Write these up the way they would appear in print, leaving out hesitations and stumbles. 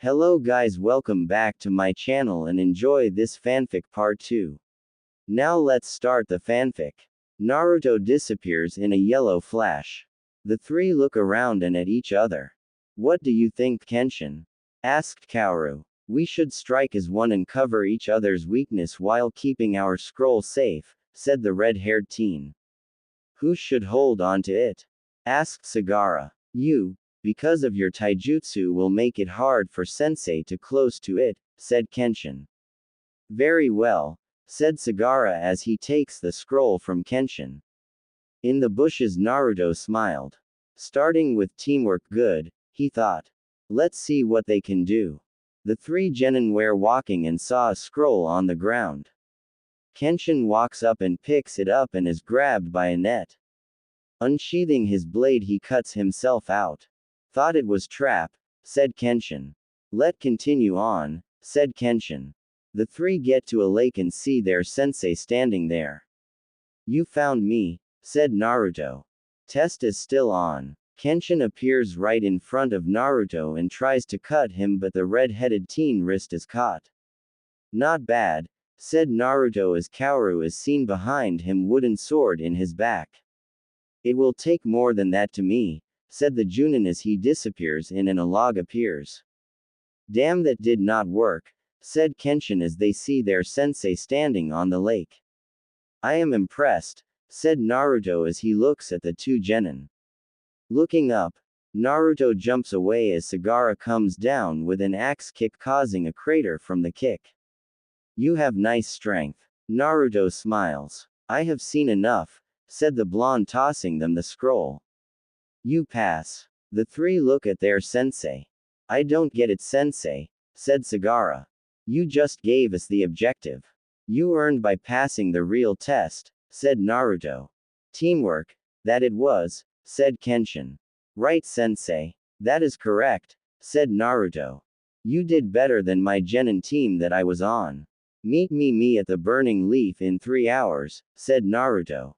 Hello guys, welcome back to my channel and enjoy this fanfic part 2. Now let's start the fanfic. Naruto disappears in a yellow flash. The three look around and at each other. What do you think, Kenshin? Asked Kaoru. We should strike as one and cover each other's weakness while keeping our scroll safe, said the red-haired teen. Who should hold on to it? Asked Sagara. You, because of your taijutsu will make it hard for sensei to close to it, said Kenshin. Very well, said Sagara as he takes the scroll from Kenshin. In the bushes Naruto smiled. Starting with teamwork good, he thought. Let's see what they can do. The three genin were walking and saw a scroll on the ground. Kenshin walks up and picks it up and is grabbed by a net. Unsheathing his blade he cuts himself out. Thought it was trap, said Kenshin. Let continue on, said Kenshin. The three get to a lake and see their sensei standing there. You found me, said Naruto. Test is still on. Kenshin appears right in front of Naruto and tries to cut him, but the red-headed teen wrist is caught. Not bad, said Naruto as Kaoru is seen behind him, wooden sword in his back. It will take more than that to me, said the Junin as he disappears in and a log appears. Damn, that did not work, said Kenshin as they see their sensei standing on the lake. I am impressed, said Naruto as he looks at the two genin. Looking up, Naruto jumps away as Sagara comes down with an axe kick causing a crater from the kick. You have nice strength. Naruto smiles. I have seen enough, said the blonde tossing them the scroll. You pass. The three look at their sensei. I don't get it, sensei, said Sagara. You just gave us the objective. You earned by passing the real test, said Naruto. Teamwork, that it was, said Kenshin. Right, sensei. That is correct, said Naruto. You did better than my genin team that I was on. Meet me at the burning leaf in 3 hours, said Naruto.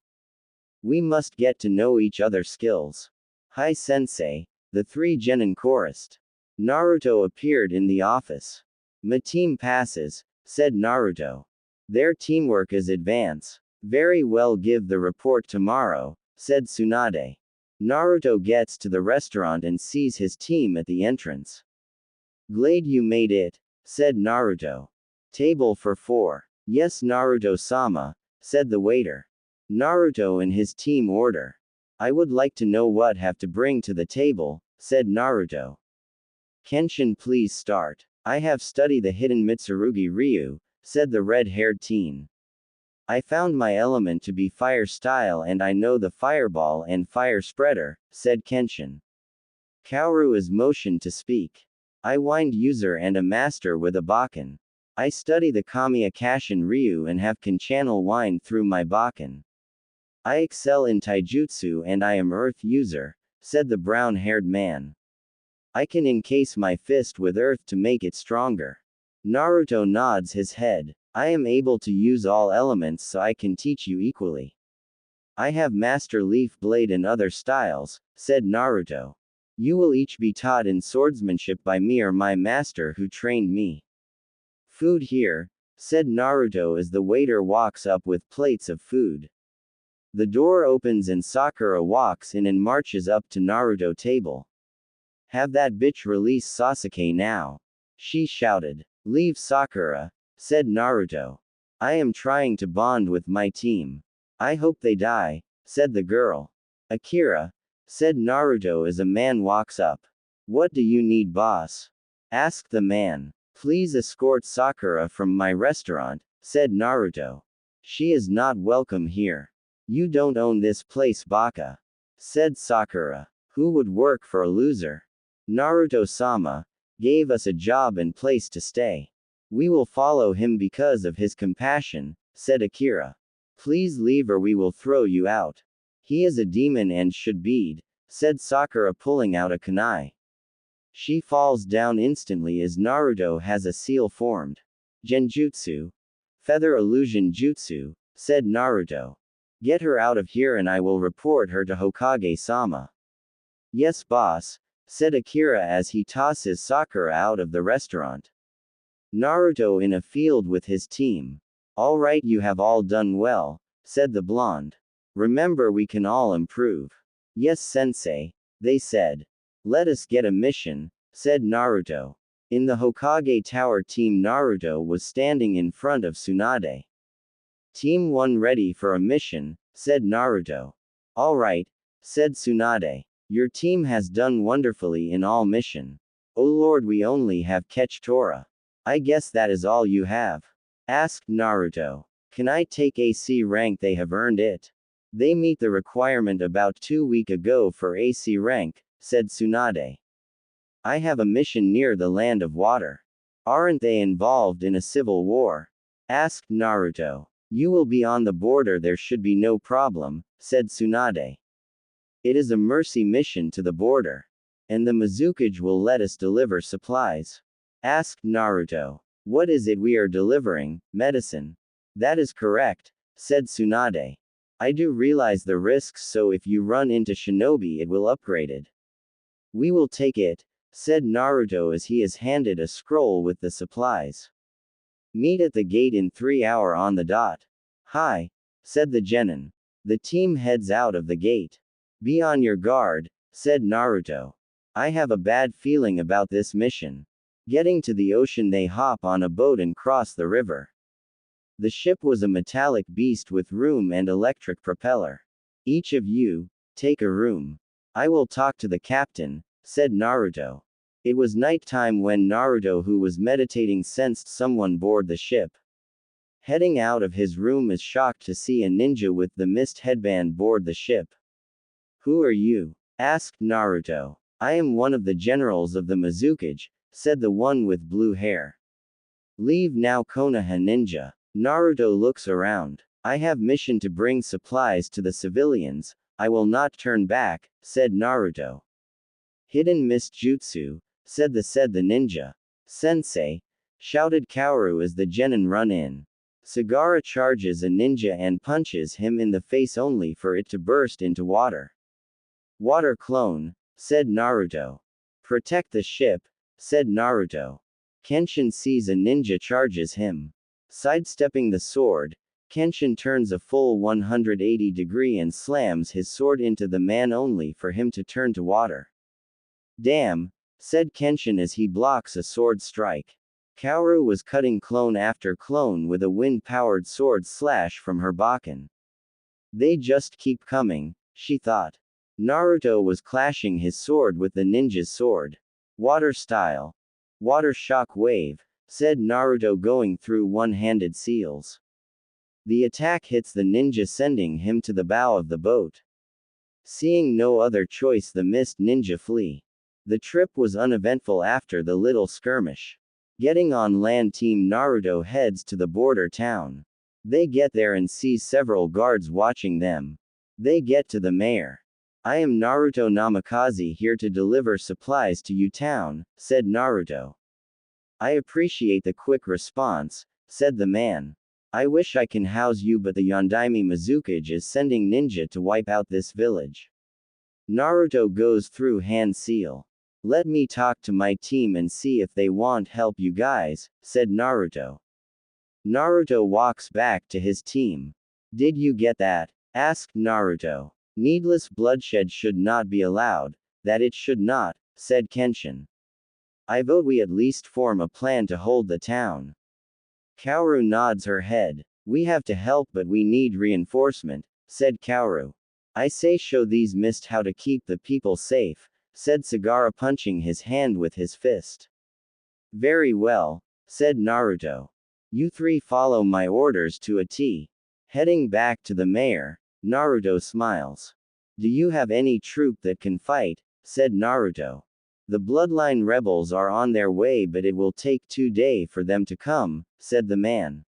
We must get to know each other's skills. Hi sensei, the three genin chorused. Naruto appeared in the office. My team passes, said Naruto. Their teamwork is advance. Very well, give the report tomorrow, said Tsunade. Naruto gets to the restaurant and sees his team at the entrance. Glad you made it, said Naruto. Table for 4. Yes, Naruto-sama, said the waiter. Naruto and his team order. I would like to know what have to bring to the table, said Naruto. Kenshin, please start. I have studied the hidden Mitsurugi Ryu, said the red-haired teen. I found my element to be fire style and I know the fireball and fire spreader, said Kenshin. Kaoru is motioned to speak. I wind user and a master with a Bakken. I study the Kamiya Kashin Ryu and have can channel wind through my Bakken. I excel in taijutsu and I am earth user, said the brown-haired man. I can encase my fist with earth to make it stronger. Naruto nods his head. I am able to use all elements so I can teach you equally. I have master leaf blade and other styles, said Naruto. You will each be taught in swordsmanship by me or my master who trained me. Food here, said Naruto as the waiter walks up with plates of food. The door opens and Sakura walks in and marches up to Naruto table. Have that bitch release Sasuke now. She shouted. Leave Sakura, said Naruto. I am trying to bond with my team. I hope they die, said the girl. Akira, said Naruto as a man walks up. What do you need, boss? Asked the man. Please escort Sakura from my restaurant, said Naruto. She is not welcome here. You don't own this place, Baka, said Sakura. Who would work for a loser? Naruto-sama gave us a job and place to stay. We will follow him because of his compassion, said Akira. Please leave or we will throw you out. He is a demon and should be, said Sakura pulling out a kunai. She falls down instantly as Naruto has a seal formed. Genjutsu. Feather illusion jutsu, said Naruto. Get her out of here and I will report her to Hokage-sama. Yes, boss, said Akira as he tosses Sakura out of the restaurant. Naruto in a field with his team. All right, you have all done well, said the blonde. Remember, we can all improve. Yes, sensei, they said. Let us get a mission, said Naruto. In the Hokage Tower, Team Naruto was standing in front of Tsunade. Team 1 ready for a mission, said Naruto. All right, said Tsunade. Your team has done wonderfully in all mission. Oh Lord, we only have Ketch Tora. I guess that is all you have? Asked Naruto. Can I take AC rank? They have earned it. They meet the requirement about 2 weeks ago for AC rank, said Tsunade. I have a mission near the land of water. Aren't they involved in a civil war? Asked Naruto. You will be on the border, there should be no problem, said Tsunade. It is a mercy mission to the border. And the Mizukage will let us deliver supplies. Asked Naruto. What is it we are delivering? Medicine. That is correct, said Tsunade. I do realize the risks, so if you run into shinobi it will upgrade it. We will take it, said Naruto as he is handed a scroll with the supplies. Meet at the gate in 3 hours on the dot. Hi, said the genin. The team heads out of the gate. Be on your guard, said Naruto. I have a bad feeling about this mission. Getting to the ocean, they hop on a boat and cross the river. The ship was a metallic beast with room and electric propeller. Each of you, take a room. I will talk to the captain, said Naruto. It was night time when Naruto, who was meditating, sensed someone board the ship. Heading out of his room is shocked to see a ninja with the mist headband board the ship. Who are you? Asked Naruto. I am one of the generals of the Mizukage, said the one with blue hair. Leave now, Konoha ninja. Naruto looks around. I have mission to bring supplies to the civilians. I will not turn back, said Naruto. Hidden mist jutsu, said the ninja. Sensei, shouted Kaoru as the genin run in. Sagara charges a ninja and punches him in the face only for it to burst into water. Water clone, said Naruto. Protect the ship, said Naruto. Kenshin sees a ninja charges him. Sidestepping the sword, Kenshin turns a full 180 degree and slams his sword into the man only for him to turn to water. Damn, said Kenshin as he blocks a sword strike. Kaoru was cutting clone after clone with a wind-powered sword slash from her bakken. They just keep coming, she thought. Naruto was clashing his sword with the ninja's sword. Water style. Water shock wave, said Naruto going through one-handed seals. The attack hits the ninja, sending him to the bow of the boat. Seeing no other choice, the mist ninja flee. The trip was uneventful after the little skirmish. Getting on land, Team Naruto heads to the border town. They get there and see several guards watching them. They get to the mayor. I am Naruto Namikaze, here to deliver supplies to you town, said Naruto. I appreciate the quick response, said the man. I wish I can house you, but the Yondaime Mizukage is sending ninja to wipe out this village. Naruto goes through hand seal. Let me talk to my team and see if they want help, you guys, said Naruto. Naruto walks back to his team. Did you get that? Asked Naruto. Needless bloodshed should not be allowed, that it should not, said Kenshin. I vote we at least form a plan to hold the town. Kaoru nods her head. We have to help, but we need reinforcement, said Kaoru. I say show these mist how to keep the people safe, said Sagara, punching his hand with his fist. Very well, said Naruto. You three follow my orders to a T. Heading back to the mayor, Naruto smiles. Do you have any troop that can fight? Said Naruto. The bloodline rebels are on their way, but it will take 2 days for them to come, said the man.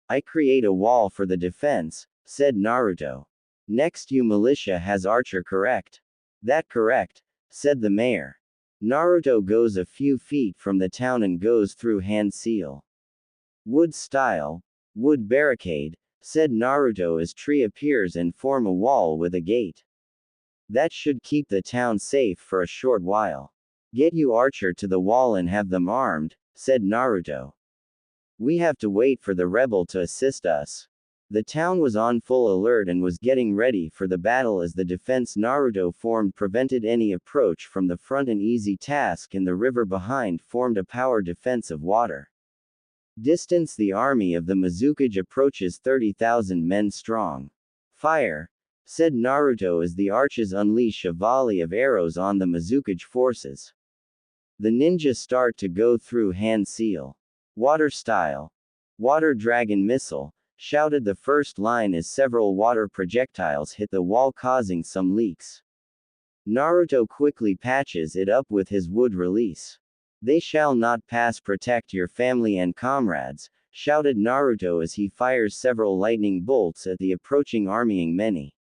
I create a wall for the defense, said Naruto. Next, you militia has archer, correct? That correct, said the mayor. Naruto goes a few feet from the town and goes through hand seal. Wood style, wood barricade, said Naruto as tree appears and form a wall with a gate. That should keep the town safe for a short while. Get you archer to the wall and have them armed, said Naruto. We have to wait for the rebel to assist us. The town was on full alert and was getting ready for the battle as the defense Naruto formed prevented any approach from the front. An easy task in the river behind formed a power defense of water. Distance: the army of the Mizukage approaches 30,000 men strong. Fire, said Naruto as the archers unleash a volley of arrows on the Mizukage forces. The ninja start to go through hand seal. Water style. Water dragon missile, shouted the first line as several water projectiles hit the wall causing some leaks. Naruto quickly patches it up with his wood release. They shall not pass. Protect your family and comrades, shouted Naruto as he fires several lightning bolts at the approaching armying many.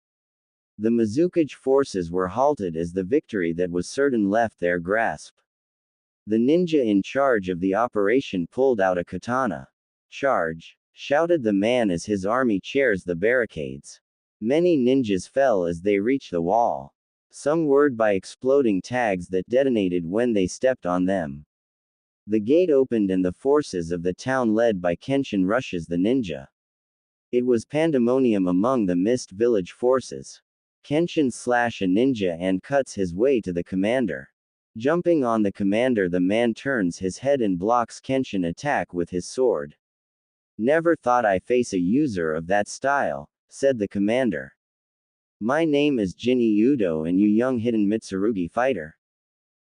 The Mizukage forces were halted as the victory that was certain left their grasp. The ninja in charge of the operation pulled out a katana. Charge, shouted the man as his army cheers the barricades. Many ninjas fell as they reached the wall. Some were by exploding tags that detonated when they stepped on them. The gate opened and the forces of the town led by Kenshin rushes the ninja. It was pandemonium among the Mist Village forces. Kenshin slash a ninja and cuts his way to the commander. Jumping on the commander, the man turns his head and blocks Kenshin attack with his sword. Never thought I face a user of that style, said the commander. My name is Jinny Udo and you young hidden Mitsurugi fighter.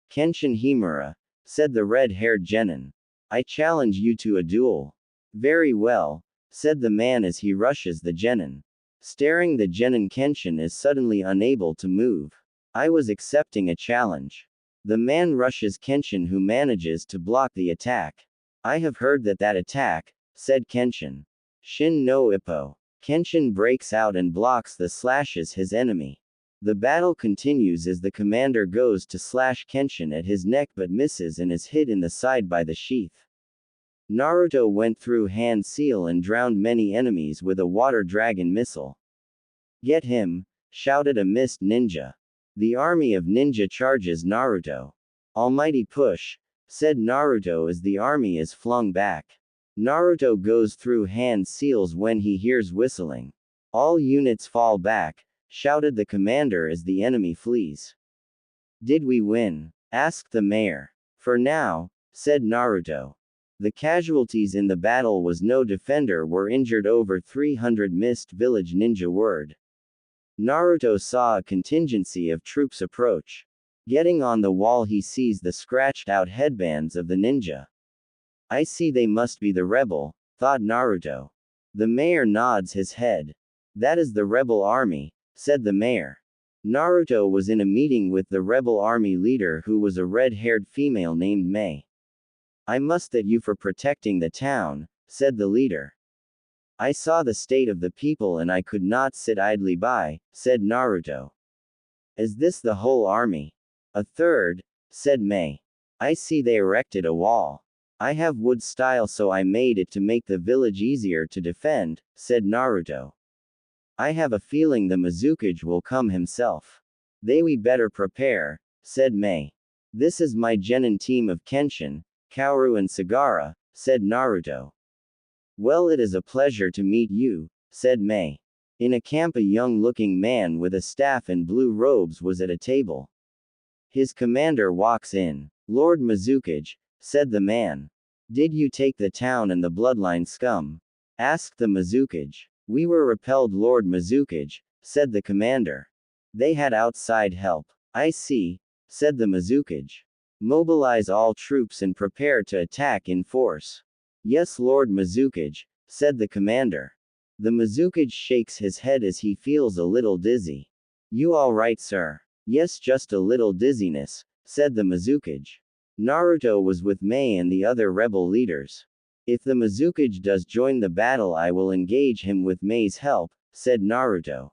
Kenshin Himura, said the red-haired genin. I challenge you to a duel. Very well, said the man as he rushes the genin. Staring the genin, Kenshin is suddenly unable to move. I was accepting a challenge. The man rushes Kenshin who manages to block the attack. I have heard that attack, said Kenshin. Shin no Ippo. Kenshin breaks out and blocks the slashes his enemy. The battle continues as the commander goes to slash Kenshin at his neck but misses and is hit in the side by the sheath. Naruto went through hand seal and drowned many enemies with a water dragon missile. Get him, shouted a mist ninja. The army of ninja charges Naruto. Almighty push, said Naruto as the army is flung back. Naruto goes through hand seals when he hears whistling. All units fall back, shouted the commander as the enemy flees. Did we win? Asked the mayor. For now, said Naruto. The casualties in the battle was no defender were injured. Over 300 Mist Village ninja word. Naruto saw a contingency of troops approach. Getting on the wall he sees the scratched out headbands of the ninja. I see they must be the rebel, thought Naruto. The mayor nods his head. That is the rebel army, said the mayor. Naruto was in a meeting with the rebel army leader who was a red-haired female named Mei. I must thank you for protecting the town, said the leader. I saw the state of the people and I could not sit idly by, said Naruto. Is this the whole army? A third, said Mei. I see they erected a wall. I have wood style so I made it to make the village easier to defend, said Naruto. I have a feeling the Mizukage will come himself. We better prepare, said Mei. This is my genin team of Kenshin, Kaoru and Sagara, said Naruto. Well, it is a pleasure to meet you, said Mei. In a camp a young-looking man with a staff and blue robes was at a table. His commander walks in. Lord Mizukage, said the man. Did you take the town and the bloodline scum? Asked the Mizukage. We were repelled, Lord Mizukage, said the commander. They had outside help. I see, said the Mizukage. Mobilize all troops and prepare to attack in force. Yes, Lord Mizukage, said the commander. The Mizukage shakes his head as he feels a little dizzy. You all right, sir? Yes, just a little dizziness, said the Mizukage. Naruto was with Mei and the other rebel leaders. If the Mizukage does join the battle I will engage him with Mei's help, said Naruto.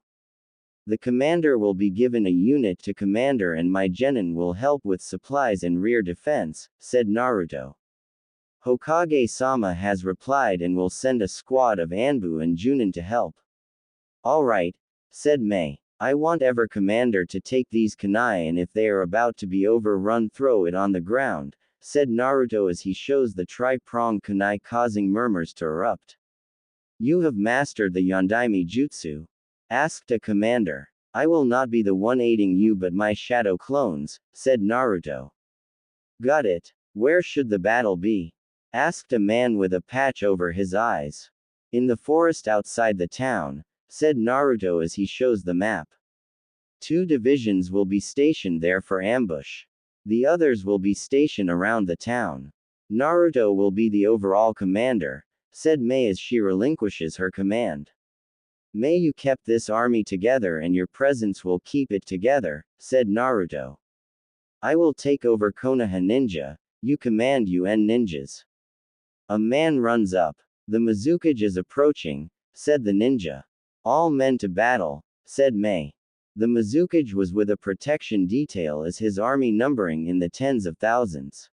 The commander will be given a unit to commander and my genin will help with supplies and rear defense, said Naruto. Hokage-sama has replied and will send a squad of Anbu and Junin to help. All right, said Mei. I want every commander to take these kunai, and if they are about to be overrun, throw it on the ground, said Naruto as he shows the tri-pronged kunai, causing murmurs to erupt. You have mastered the Yondaime Jutsu? Asked a commander. I will not be the one aiding you but my shadow clones, said Naruto. Got it. Where should the battle be? Asked a man with a patch over his eyes. In the forest outside the town, said Naruto as he shows the map. 2 divisions will be stationed there for ambush. The others will be stationed around the town. Naruto will be the overall commander, said Mei as she relinquishes her command. May you kept this army together and your presence will keep it together, said Naruto. I will take over Konoha ninja, you command UN ninjas. A man runs up. The Mizukage is approaching, said the ninja. All men to battle, said Mei. The Mizukage was with a protection detail as his army numbering in the tens of thousands.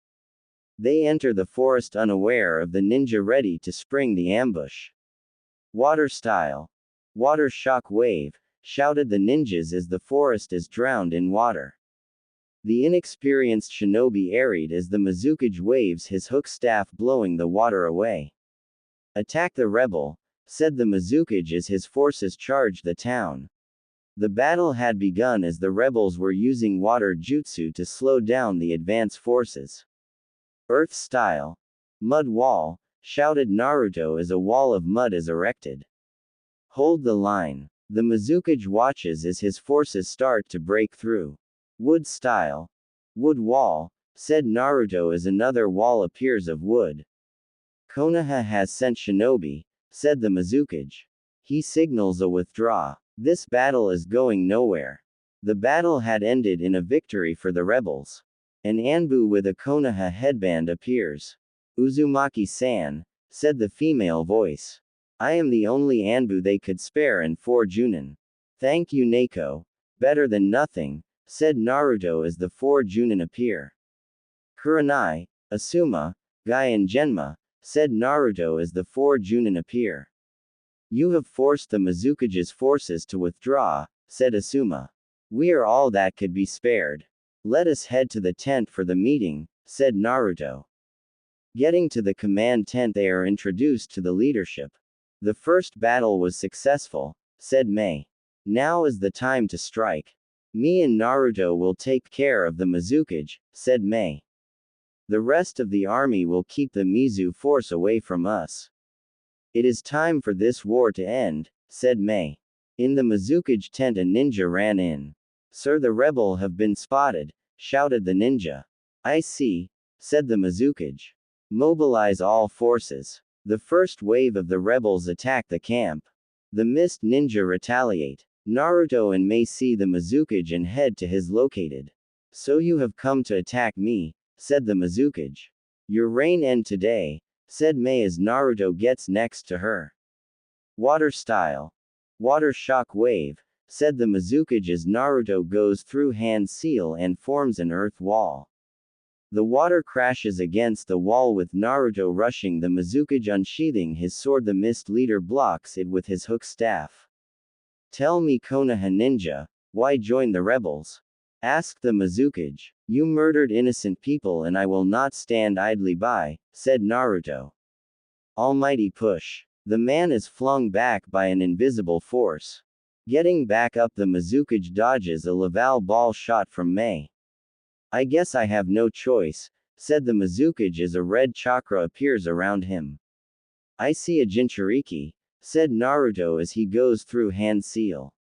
They enter the forest unaware of the ninja ready to spring the ambush. Water style. Water shock wave, shouted the ninjas as the forest is drowned in water. The inexperienced shinobi aeried as the Mizukage waves his hook staff blowing the water away. Attack the rebel, said the Mizukage as his forces charged the town. The battle had begun as the rebels were using water jutsu to slow down the advance forces. Earth style. Mud wall, shouted Naruto as a wall of mud is erected. Hold the line. The Mizukage watches as his forces start to break through. Wood style. Wood wall, said Naruto as another wall appears of wood. Konoha has sent shinobi, said the Mizukage. He signals a withdraw. This battle is going nowhere. The battle had ended in a victory for the rebels. An Anbu with a Konoha headband appears. Uzumaki-san, said the female voice. I am the only Anbu they could spare and 4 Junin. Thank you Neko. Better than nothing, said Naruto as the 4 Junin appear. Kurenai, Asuma, Guy and Genma, said Naruto as the 4 Junin appear. You have forced the Mizukage's forces to withdraw, said Asuma. We are all that could be spared. Let us head to the tent for the meeting, said Naruto. Getting to the command tent, they are introduced to the leadership. The first battle was successful, said Mei. Now is the time to strike. Me and Naruto will take care of the Mizukage, said Mei. The rest of the army will keep the Mizu force away from us. It is time for this war to end, said Mei. In the Mizukage tent a ninja ran in. Sir, the rebel have been spotted, shouted the ninja. I see, said the Mizukage. Mobilize all forces. The first wave of the rebels attack the camp. The mist ninja retaliate. Naruto and Mei see the Mizukage and head to his located. So you have come to attack me, said the Mizukage. Your reign end today, said Mei as Naruto gets next to her. Water style. Water shock wave, said the Mizukage as Naruto goes through hand seal and forms an earth wall. The water crashes against the wall with Naruto rushing the Mizukage unsheathing his sword. The mist leader blocks it with his hook staff. Tell me Konoha ninja, why join the rebels? Asked the Mizukage. You murdered innocent people and I will not stand idly by, said Naruto. Almighty push. The man is flung back by an invisible force. Getting back up, the Mizukage dodges a Laval ball shot from Mei. I guess I have no choice, said the Mizukage as a red chakra appears around him. I see a Jinchuriki, said Naruto as he goes through hand seal.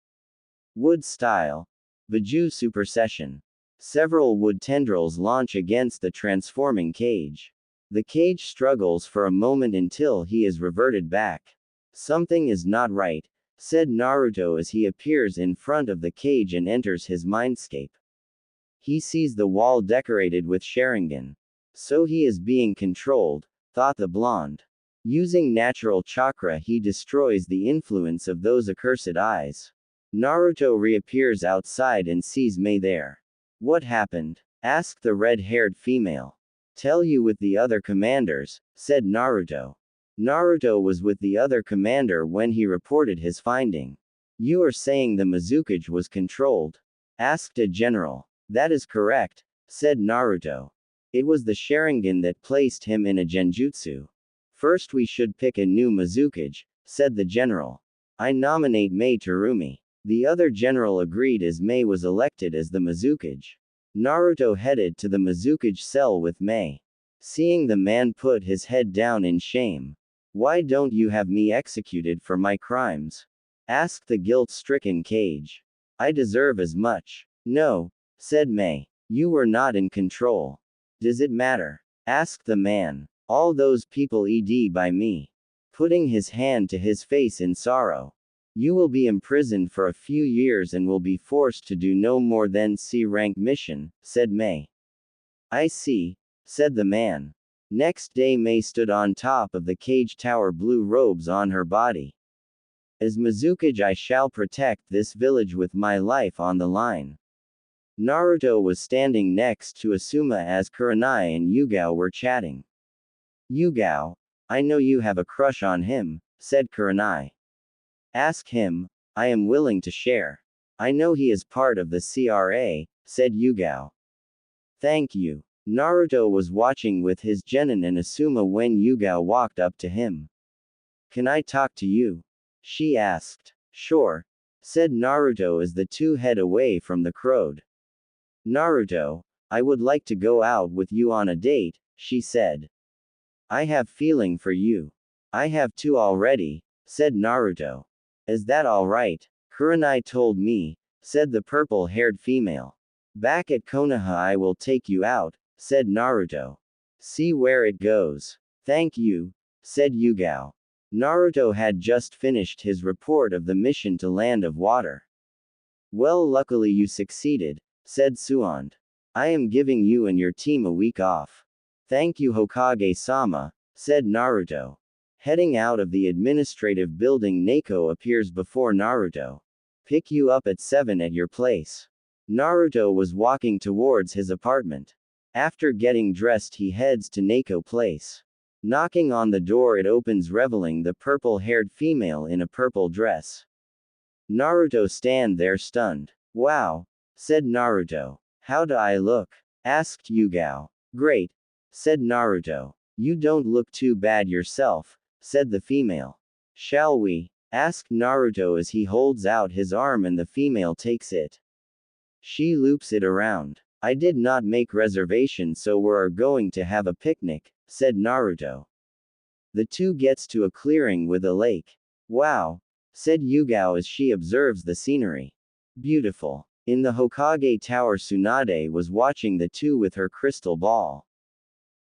Wood style. Biju supersession. Several wood tendrils launch against the transforming cage. The cage struggles for a moment until he is reverted back. Something is not right, said Naruto as he appears in front of the cage and enters his mindscape. He sees the wall decorated with Sharingan. So he is being controlled, thought the blonde. Using natural chakra he destroys the influence of those accursed eyes. Naruto reappears outside and sees Mei there. What happened? Asked the red-haired female. Tell you with the other commanders, said Naruto. Naruto was with the other commander when he reported his finding. You are saying the Mizukage was controlled? Asked a general. That is correct, said Naruto. It was the Sharingan that placed him in a genjutsu. First we should pick a new Mizukage, said the general. I nominate Mei Terumi. The other general agreed as Mei was elected as the Mizukage. Naruto headed to the Mizukage cell with Mei. Seeing the man put his head down in shame. Why don't you have me executed for my crimes? Asked the guilt-stricken Kage. I deserve as much. No, said Mei. You were not in control. Does it matter? Asked the man. All those people ed by me. Putting his hand to his face in sorrow. You will be imprisoned for a few years and will be forced to do no more than C-rank mission, said Mei. I see, said the man. Next day Mei stood on top of the cage tower, blue robes on her body. As Mizukage I shall protect this village with my life on the line. Naruto was standing next to Asuma as Kurenai and Yugao were chatting. Yugao, I know you have a crush on him, said Kurenai. Ask him, I am willing to share. I know he is part of the CRA, said Yugao. Thank you. Naruto was watching with his genin and Asuma when Yugao walked up to him. Can I talk to you? She asked. Sure, said Naruto as the two head away from the crowd. Naruto, I would like to go out with you on a date, she said. I have feeling for you. I have two already, said Naruto. Is that alright? Kurenai told me, said the purple-haired female. Back at Konoha I will take you out, said Naruto. See where it goes. Thank you, said Yugao. Naruto had just finished his report of the mission to Land of Water. Well, luckily you succeeded, said Suand. I am giving you and your team a week off. Thank you Hokage-sama, said Naruto. Heading out of the administrative building, Neko appears before Naruto. Pick you up at 7 at your place. Naruto was walking towards his apartment. After getting dressed he heads to Neko place. Knocking on the door it opens, revealing the purple-haired female in a purple dress. Naruto stand there stunned. Wow, said Naruto. How do I look? Asked Yugao. Great, said Naruto. You don't look too bad yourself, said the female. Shall we? Asked Naruto as he holds out his arm and the female takes it. She loops it around. I did not make reservations, so we're going to have a picnic, said Naruto. The two gets to a clearing with a lake. Wow, said Yugao as she observes the scenery. Beautiful. In the Hokage Tower Tsunade was watching the two with her crystal ball.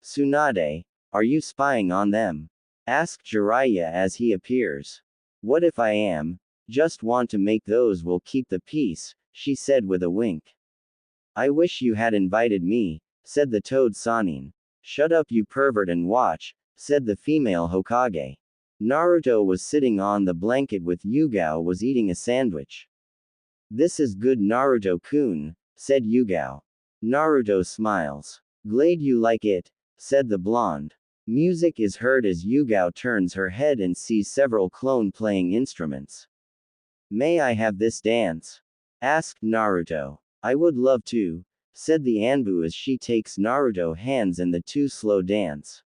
Tsunade, are you spying on them? Asked Jiraiya as he appears. What if I am? Just want to make those will keep the peace, she said with a wink. I wish you had invited me, said the toad Sanin. Shut up you pervert and watch, said the female Hokage. Naruto was sitting on the blanket with Yugao was eating a sandwich. This is good Naruto-kun, said Yugao. Naruto smiles. Glad you like it, said the blonde. Music is heard as Yugao turns her head and sees several clone playing instruments. May I have this dance? Asked Naruto. I would love to, said the Anbu as she takes Naruto hands and the two slow dance.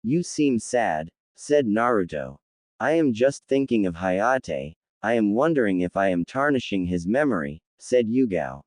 You seem sad, said Naruto. I am just thinking of Hayate. I am wondering if I am tarnishing his memory, said Yugao.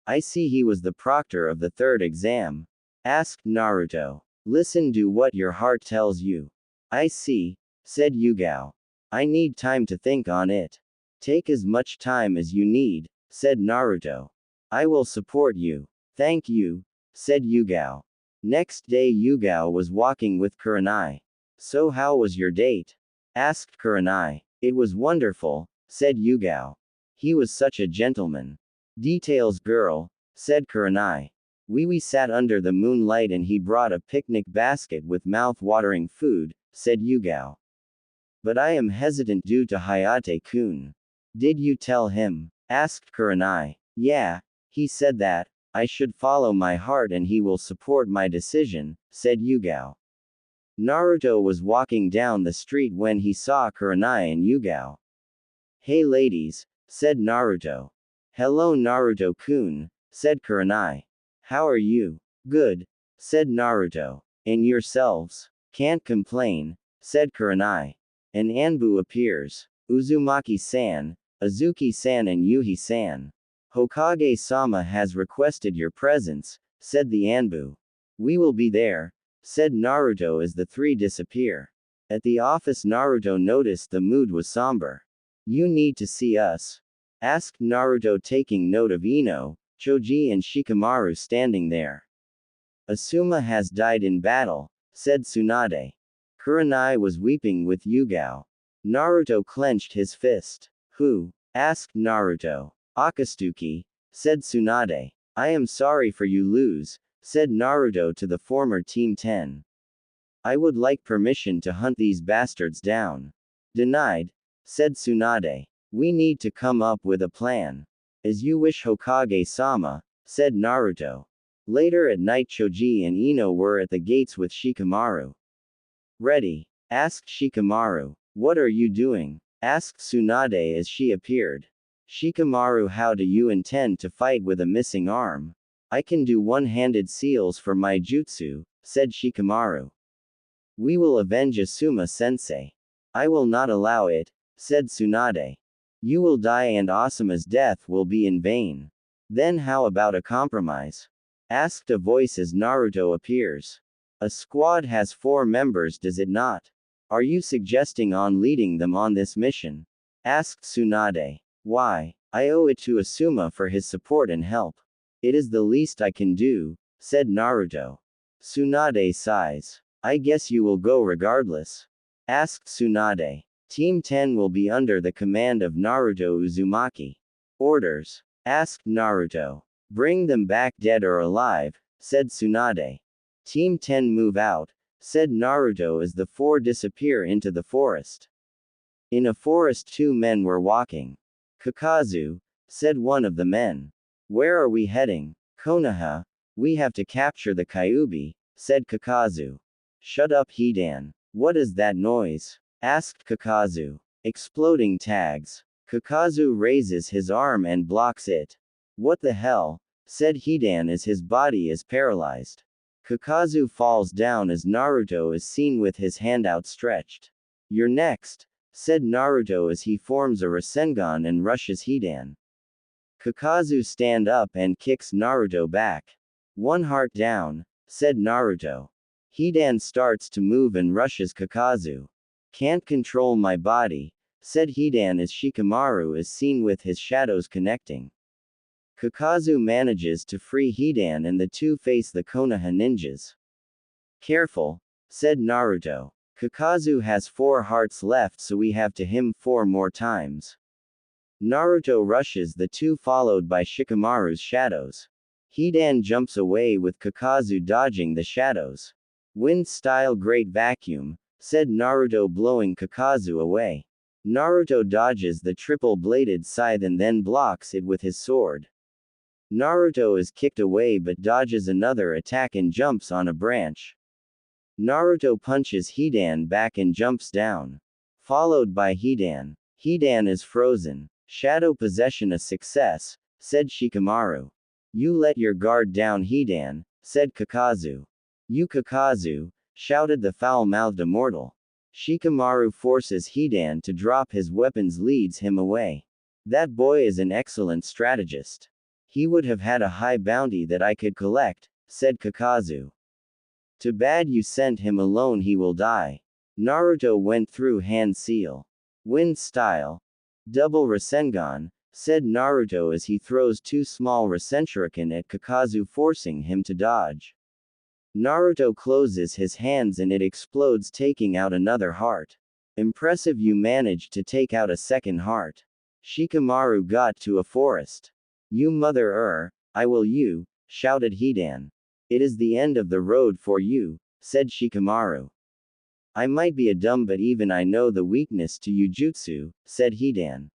I see he was the proctor of the third exam. Asked Naruto. Listen, do what your heart tells you. I see, said Yugao. I need time to think on it. Take as much time as you need, said Naruto. I will support you. Thank you, said Yugao. Next day Yugao was walking with Kurenai. So how was your date? Asked Kurenai. It was wonderful, said Yugao. He was such a gentleman. Details girl, said Kurenai. We sat under the moonlight and he brought a picnic basket with mouth-watering food, said Yugao. But I am hesitant due to Hayate-kun. Did you tell him? Asked Kurenai. Yeah, he said that I should follow my heart and he will support my decision, said Yugao. Naruto was walking down the street when he saw Kurenai and Yugao. Hey ladies, said Naruto. Hello Naruto-kun, said Kurenai. How are you? Good, said Naruto. And yourselves? Can't complain, said Kurenai. An Anbu appears. Uzumaki-san, Azuki-san and Yuhi-san. Hokage-sama has requested your presence, said the Anbu. We will be there, said Naruto as the three disappear. At the office Naruto noticed the mood was somber. You need to see us? Asked Naruto taking note of Ino, Choji and Shikamaru standing there. Asuma has died in battle, said Tsunade. Kurenai was weeping with Yugao. Naruto clenched his fist. Who? Asked Naruto. Akatsuki, said Tsunade. I am sorry for you lose, said Naruto to the former Team 10. I would like permission to hunt these bastards down. Denied, said Tsunade. We need to come up with a plan. As you wish Hokage-sama, said Naruto. Later at night Choji and Ino were at the gates with Shikamaru. Ready? Asked Shikamaru. What are you doing? Asked Tsunade as she appeared. Shikamaru, how do you intend to fight with a missing arm? I can do one-handed seals for my jutsu, said Shikamaru. We will avenge Asuma-sensei. I will not allow it, said Tsunade. You will die and Asuma's death will be in vain. Then how about a compromise? Asked a voice as Naruto appears. A squad has 4 members, does it not? Are you suggesting on leading them on this mission? Asked Tsunade. Why? I owe it to Asuma for his support and help. It is the least I can do, said Naruto. Tsunade sighs. I guess you will go regardless. Asked Tsunade. Team 10 will be under the command of Naruto Uzumaki. Orders? Asked Naruto. Bring them back dead or alive, said Tsunade. Team 10 move out, said Naruto as the 4 disappear into the forest. In a forest 2 men were walking. Kakazu, said one of the men. Where are we heading? Konoha. We have to capture the Kyuubi, said Kakazu. Shut up Hidan. What is that noise? Asked Kakazu. Exploding tags. Kakazu raises his arm and blocks it. What the hell? Said Hidan as his body is paralyzed. Kakazu falls down as Naruto is seen with his hand outstretched. You're next, said Naruto as he forms a Rasengan and rushes Hidan. Kakazu stand up and kicks Naruto back. One heart down, said Naruto. Hidan starts to move and rushes Kakazu. Can't control my body, said Hidan as Shikamaru is seen with his shadows connecting. Kakazu manages to free Hidan and the 2 face the Konoha ninjas. Careful, said Naruto. Kakazu has 4 hearts left, so we have to him 4 more times. Naruto rushes the 2 followed by Shikamaru's shadows. Hidan jumps away with Kakazu dodging the shadows. Wind style great vacuum, said Naruto blowing Kakazu away. Naruto dodges the triple-bladed scythe and then blocks it with his sword. Naruto is kicked away but dodges another attack and jumps on a branch. Naruto punches Hidan back and jumps down. Followed by Hidan. Hidan is frozen. Shadow possession a success, said Shikamaru. You let your guard down Hidan, said Kakazu. You Kakazu, shouted the foul-mouthed immortal. Shikamaru forces Hidan to drop his weapons, leads him away. That boy is an excellent strategist. He would have had a high bounty that I could collect, said Kakazu. Too bad you sent him alone, he will die. Naruto went through hand seal. Wind style. Double Rasengan, said Naruto as he throws 2 small Rasenshuriken at Kakazu forcing him to dodge. Naruto closes his hands and it explodes taking out another heart. Impressive, you managed to take out a second heart. Shikamaru got to a forest. You mother I will you, shouted Hidan. It is the end of the road for you, said Shikamaru. I might be a dumb but even I know the weakness to Jujutsu, said Hidan.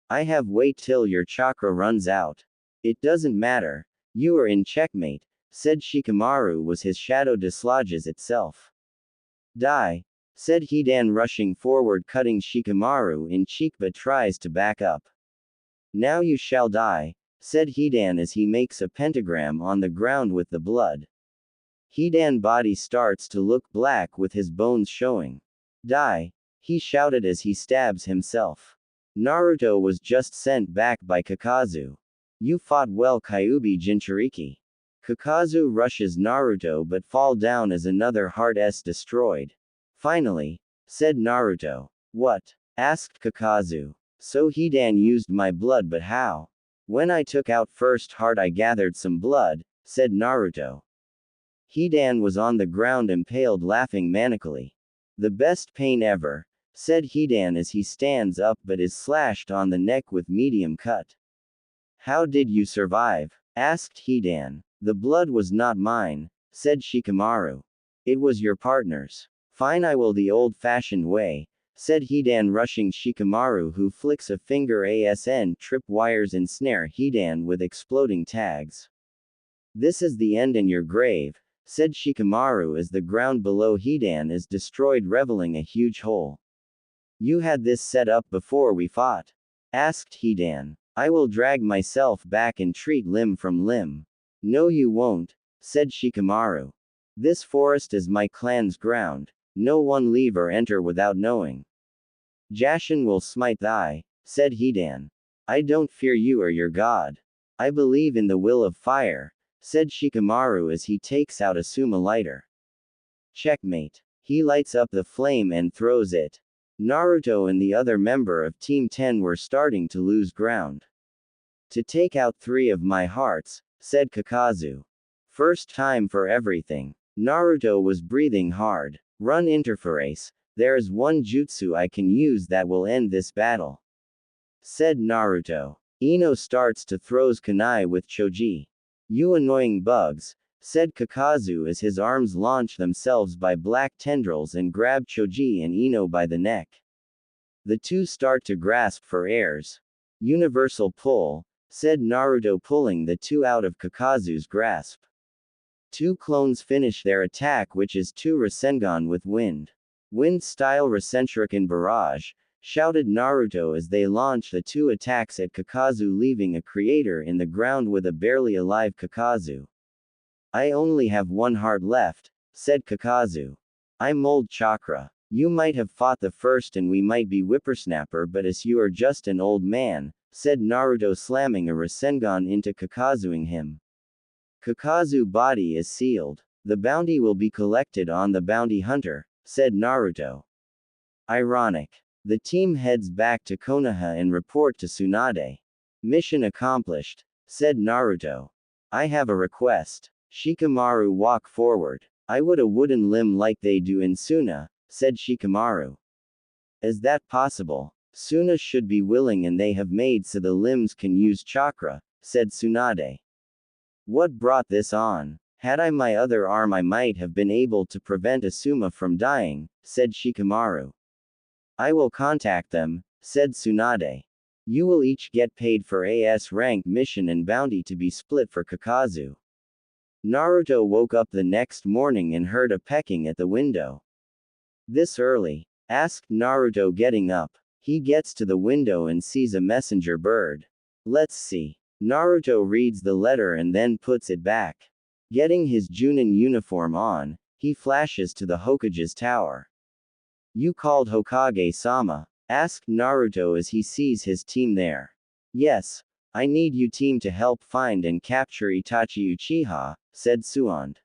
I have wait till your chakra runs out. It doesn't matter. You are in checkmate, said Shikamaru as his shadow dislodges itself. Die, said Hidan, rushing forward, cutting Shikamaru in cheek but tries to back up. Now you shall die, said Hidan as he makes a pentagram on the ground with the blood. Hidan body starts to look black with his bones showing. Die, he shouted as he stabs himself. Naruto was just sent back by Kakazu. You fought well, Kyuubi Jinchuriki. Kakazu rushes Naruto but fall down as another heart is destroyed. Finally, said Naruto. What? Asked Kakazu. So Hidan used my blood, but how? When I took out first heart I gathered some blood, said Naruto. Hidan was on the ground impaled, laughing manically. The best pain ever, said Hidan as he stands up but is slashed on the neck with medium cut. How did you survive? Asked Hidan. The blood was not mine, said Shikamaru. It was your partner's. Fine, I will the old-fashioned way, said Hidan, rushing Shikamaru, who flicks a finger asn trip wires and snare Hidan with exploding tags. This is the end in your grave, said Shikamaru as the ground below Hidan is destroyed, revealing a huge hole. You had this set up before we fought? Asked Hidan. I will drag myself back and treat limb from limb. No you won't, said Shikamaru. This forest is my clan's ground. No one leave or enter without knowing. Jashin will smite thee, said Hidan. I don't fear you or your god. I believe in the will of fire, said Shikamaru as he takes out a Suma lighter. Checkmate. He lights up the flame and throws it. Naruto and the other member of Team 10 were starting to lose ground. To take out 3 of my hearts, said Kakazu. First time for everything. Naruto was breathing hard. Run interface. There is one jutsu I can use that will end this battle, said Naruto. Ino starts to throws kunai with Choji. You annoying bugs, said Kakazu as his arms launch themselves by black tendrils and grab Choji and Ino by the neck. The two start to grasp for airs. Universal pull, said Naruto, pulling the two out of Kakazu's grasp. Two clones finish their attack, which is 2 Rasengan with wind. Wind-style Rasenshuriken barrage, shouted Naruto as they launch the 2 attacks at Kakazu, leaving a creator in the ground with a barely alive Kakazu. I only have 1 heart left, said Kakazu. I mold chakra. You might have fought the first and we might be whippersnapper, but as you are just an old man, said Naruto, slamming a Rasengan into Kakazuing him. Kakazu body is sealed. The bounty will be collected on the bounty hunter, said Naruto. Ironic. The team heads back to Konoha and report to Tsunade. Mission accomplished, said Naruto. I have a request. Shikamaru, walk forward. I would a wooden limb like they do in Suna, said Shikamaru. Is that possible? Suna should be willing and they have made so the limbs can use chakra, said Tsunade. What brought this on? Had I my other arm I might have been able to prevent Asuma from dying, said Shikamaru. I will contact them, said Tsunade. You will each get paid for AS rank mission and bounty to be split for Kakazu. Naruto woke up the next morning and heard a pecking at the window. This early? Asked Naruto, getting up. He gets to the window and sees a messenger bird. Let's see. Naruto reads the letter and then puts it back. Getting his Junin uniform on, he flashes to the Hokage's tower. You called Hokage-sama? Asked Naruto as he sees his team there. Yes. I need you team to help find and capture Itachi Uchiha, said Suand.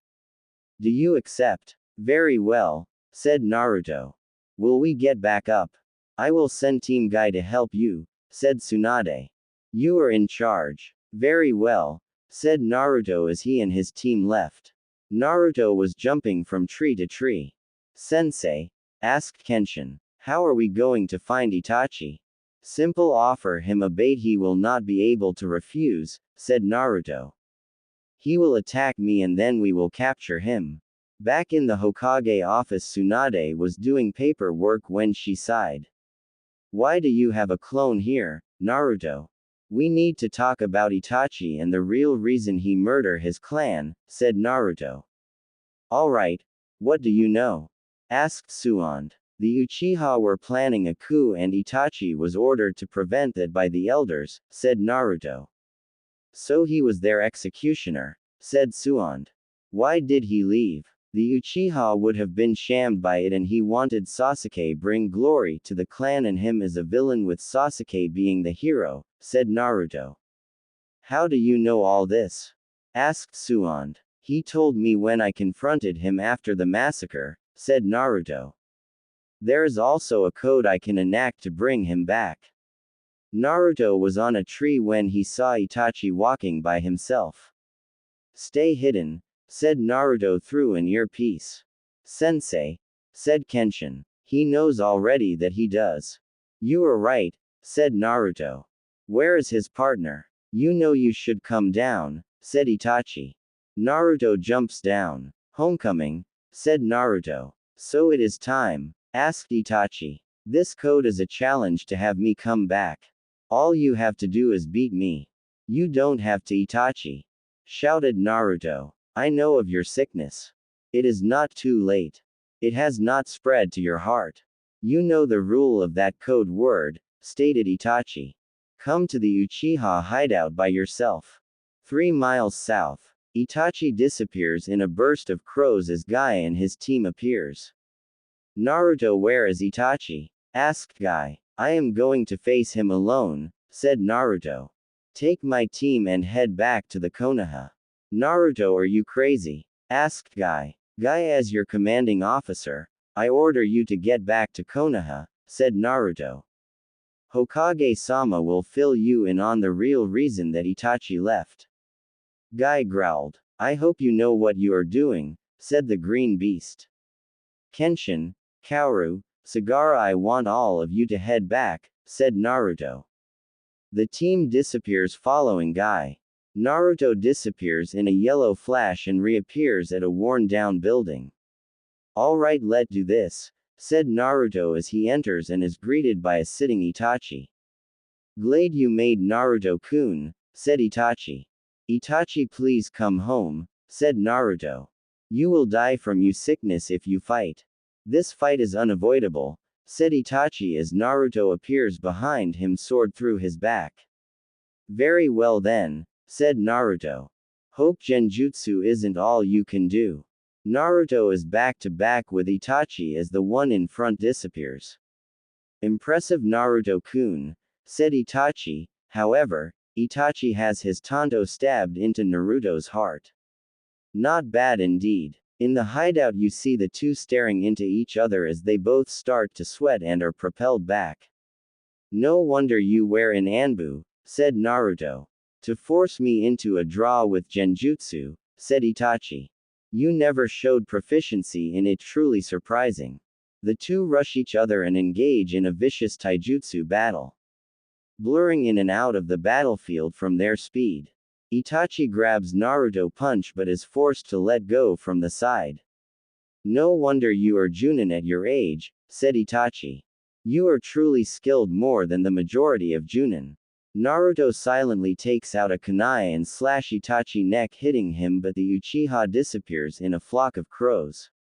Do you accept? Very well, said Naruto. Will we get back up? I will send Team Guy to help you, said Tsunade. You are in charge. Very well, said Naruto as he and his team left. Naruto was jumping from tree to tree. Sensei? Asked Kenshin. How are we going to find Itachi? Simple, offer him a bait he will not be able to refuse, said Naruto. He will attack me and then we will capture him. Back in the Hokage office, Tsunade was doing paperwork when she sighed. Why do you have a clone here, Naruto? We need to talk about Itachi and the real reason he murdered his clan, said Naruto. Alright. What do you know? Asked Suand. The Uchiha were planning a coup and Itachi was ordered to prevent it by the elders, said Naruto. So he was their executioner, said Suand. Why did he leave? The Uchiha would have been shamed by it and he wanted Sasuke bring glory to the clan and him as a villain with Sasuke being the hero, said Naruto. How do you know all this? Asked Suand. He told me when I confronted him after the massacre, said Naruto. There is also a code I can enact to bring him back. Naruto was on a tree when he saw Itachi walking by himself. Stay hidden, said Naruto through an earpiece. Sensei, said Kenshin. He knows already that he does. You are right, said Naruto. Where is his partner? You know you should come down, said Itachi. Naruto jumps down. Homecoming, said Naruto. So it is time, asked Itachi. This code is a challenge to have me come back. All you have to do is beat me. You don't have to, Itachi, shouted Naruto. I know of your sickness. It is not too late. It has not spread to your heart. You know the rule of that code word, stated Itachi. Come to the Uchiha hideout by yourself. 3 miles south. Itachi disappears in a burst of crows as Guy and his team appears. Naruto, where is Itachi? Asked Guy. I am going to face him alone, said Naruto. Take my team and head back to the Konoha. Naruto, are you crazy? Asked Guy. Guy, as your commanding officer, I order you to get back to Konoha, said Naruto. Hokage-sama will fill you in on the real reason that Itachi left. Guy growled. I hope you know what you are doing, said the green beast. Kenshin, Kaoru, Sagara, I want all of you to head back, said Naruto. The team disappears following Guy. Naruto disappears in a yellow flash and reappears at a worn-down building. Alright, let's do this, said Naruto as he enters and is greeted by a sitting Itachi. Glad you made, Naruto-kun, said Itachi. Itachi, please come home, said Naruto. You will die from your sickness if you fight. This fight is unavoidable, said Itachi as Naruto appears behind him, sword through his back. Very well then, said Naruto. Hope genjutsu isn't all you can do. Naruto is back to back with Itachi as the one in front disappears. Impressive, Naruto-kun, said Itachi. However, Itachi has his tanto stabbed into Naruto's heart. Not bad indeed. In the hideout you see the two staring into each other as they both start to sweat and are propelled back. No wonder you were in Anbu, said Naruto. To force me into a draw with genjutsu, said Itachi. You never showed proficiency in it, truly surprising. The two rush each other and engage in a vicious taijutsu battle. Blurring in and out of the battlefield from their speed. Itachi grabs Naruto punch but is forced to let go from the side. No wonder you are Junin at your age, said Itachi. You are truly skilled more than the majority of Junin. Naruto silently takes out a kunai and slash Itachi neck, hitting him, but the Uchiha disappears in a flock of crows.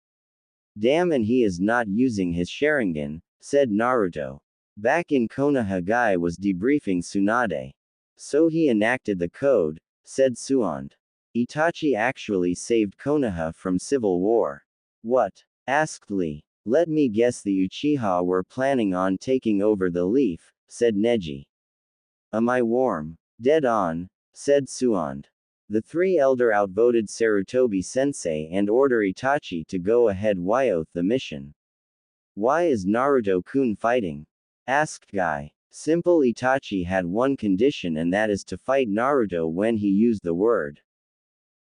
Damn, and he is not using his Sharingan, said Naruto. Back in Konoha, Guy was debriefing Tsunade. So he enacted the code, said Suand. Itachi actually saved Konoha from civil war. What? Asked Lee. Let me guess, the Uchiha were planning on taking over the leaf, said Neji. Am I warm? Dead on, said Suand. The three elder outvoted Sarutobi sensei and order Itachi to go ahead with the mission. Why is Naruto-kun fighting? Asked Guy. Simple, Itachi had one condition, and that is to fight Naruto when he used the word.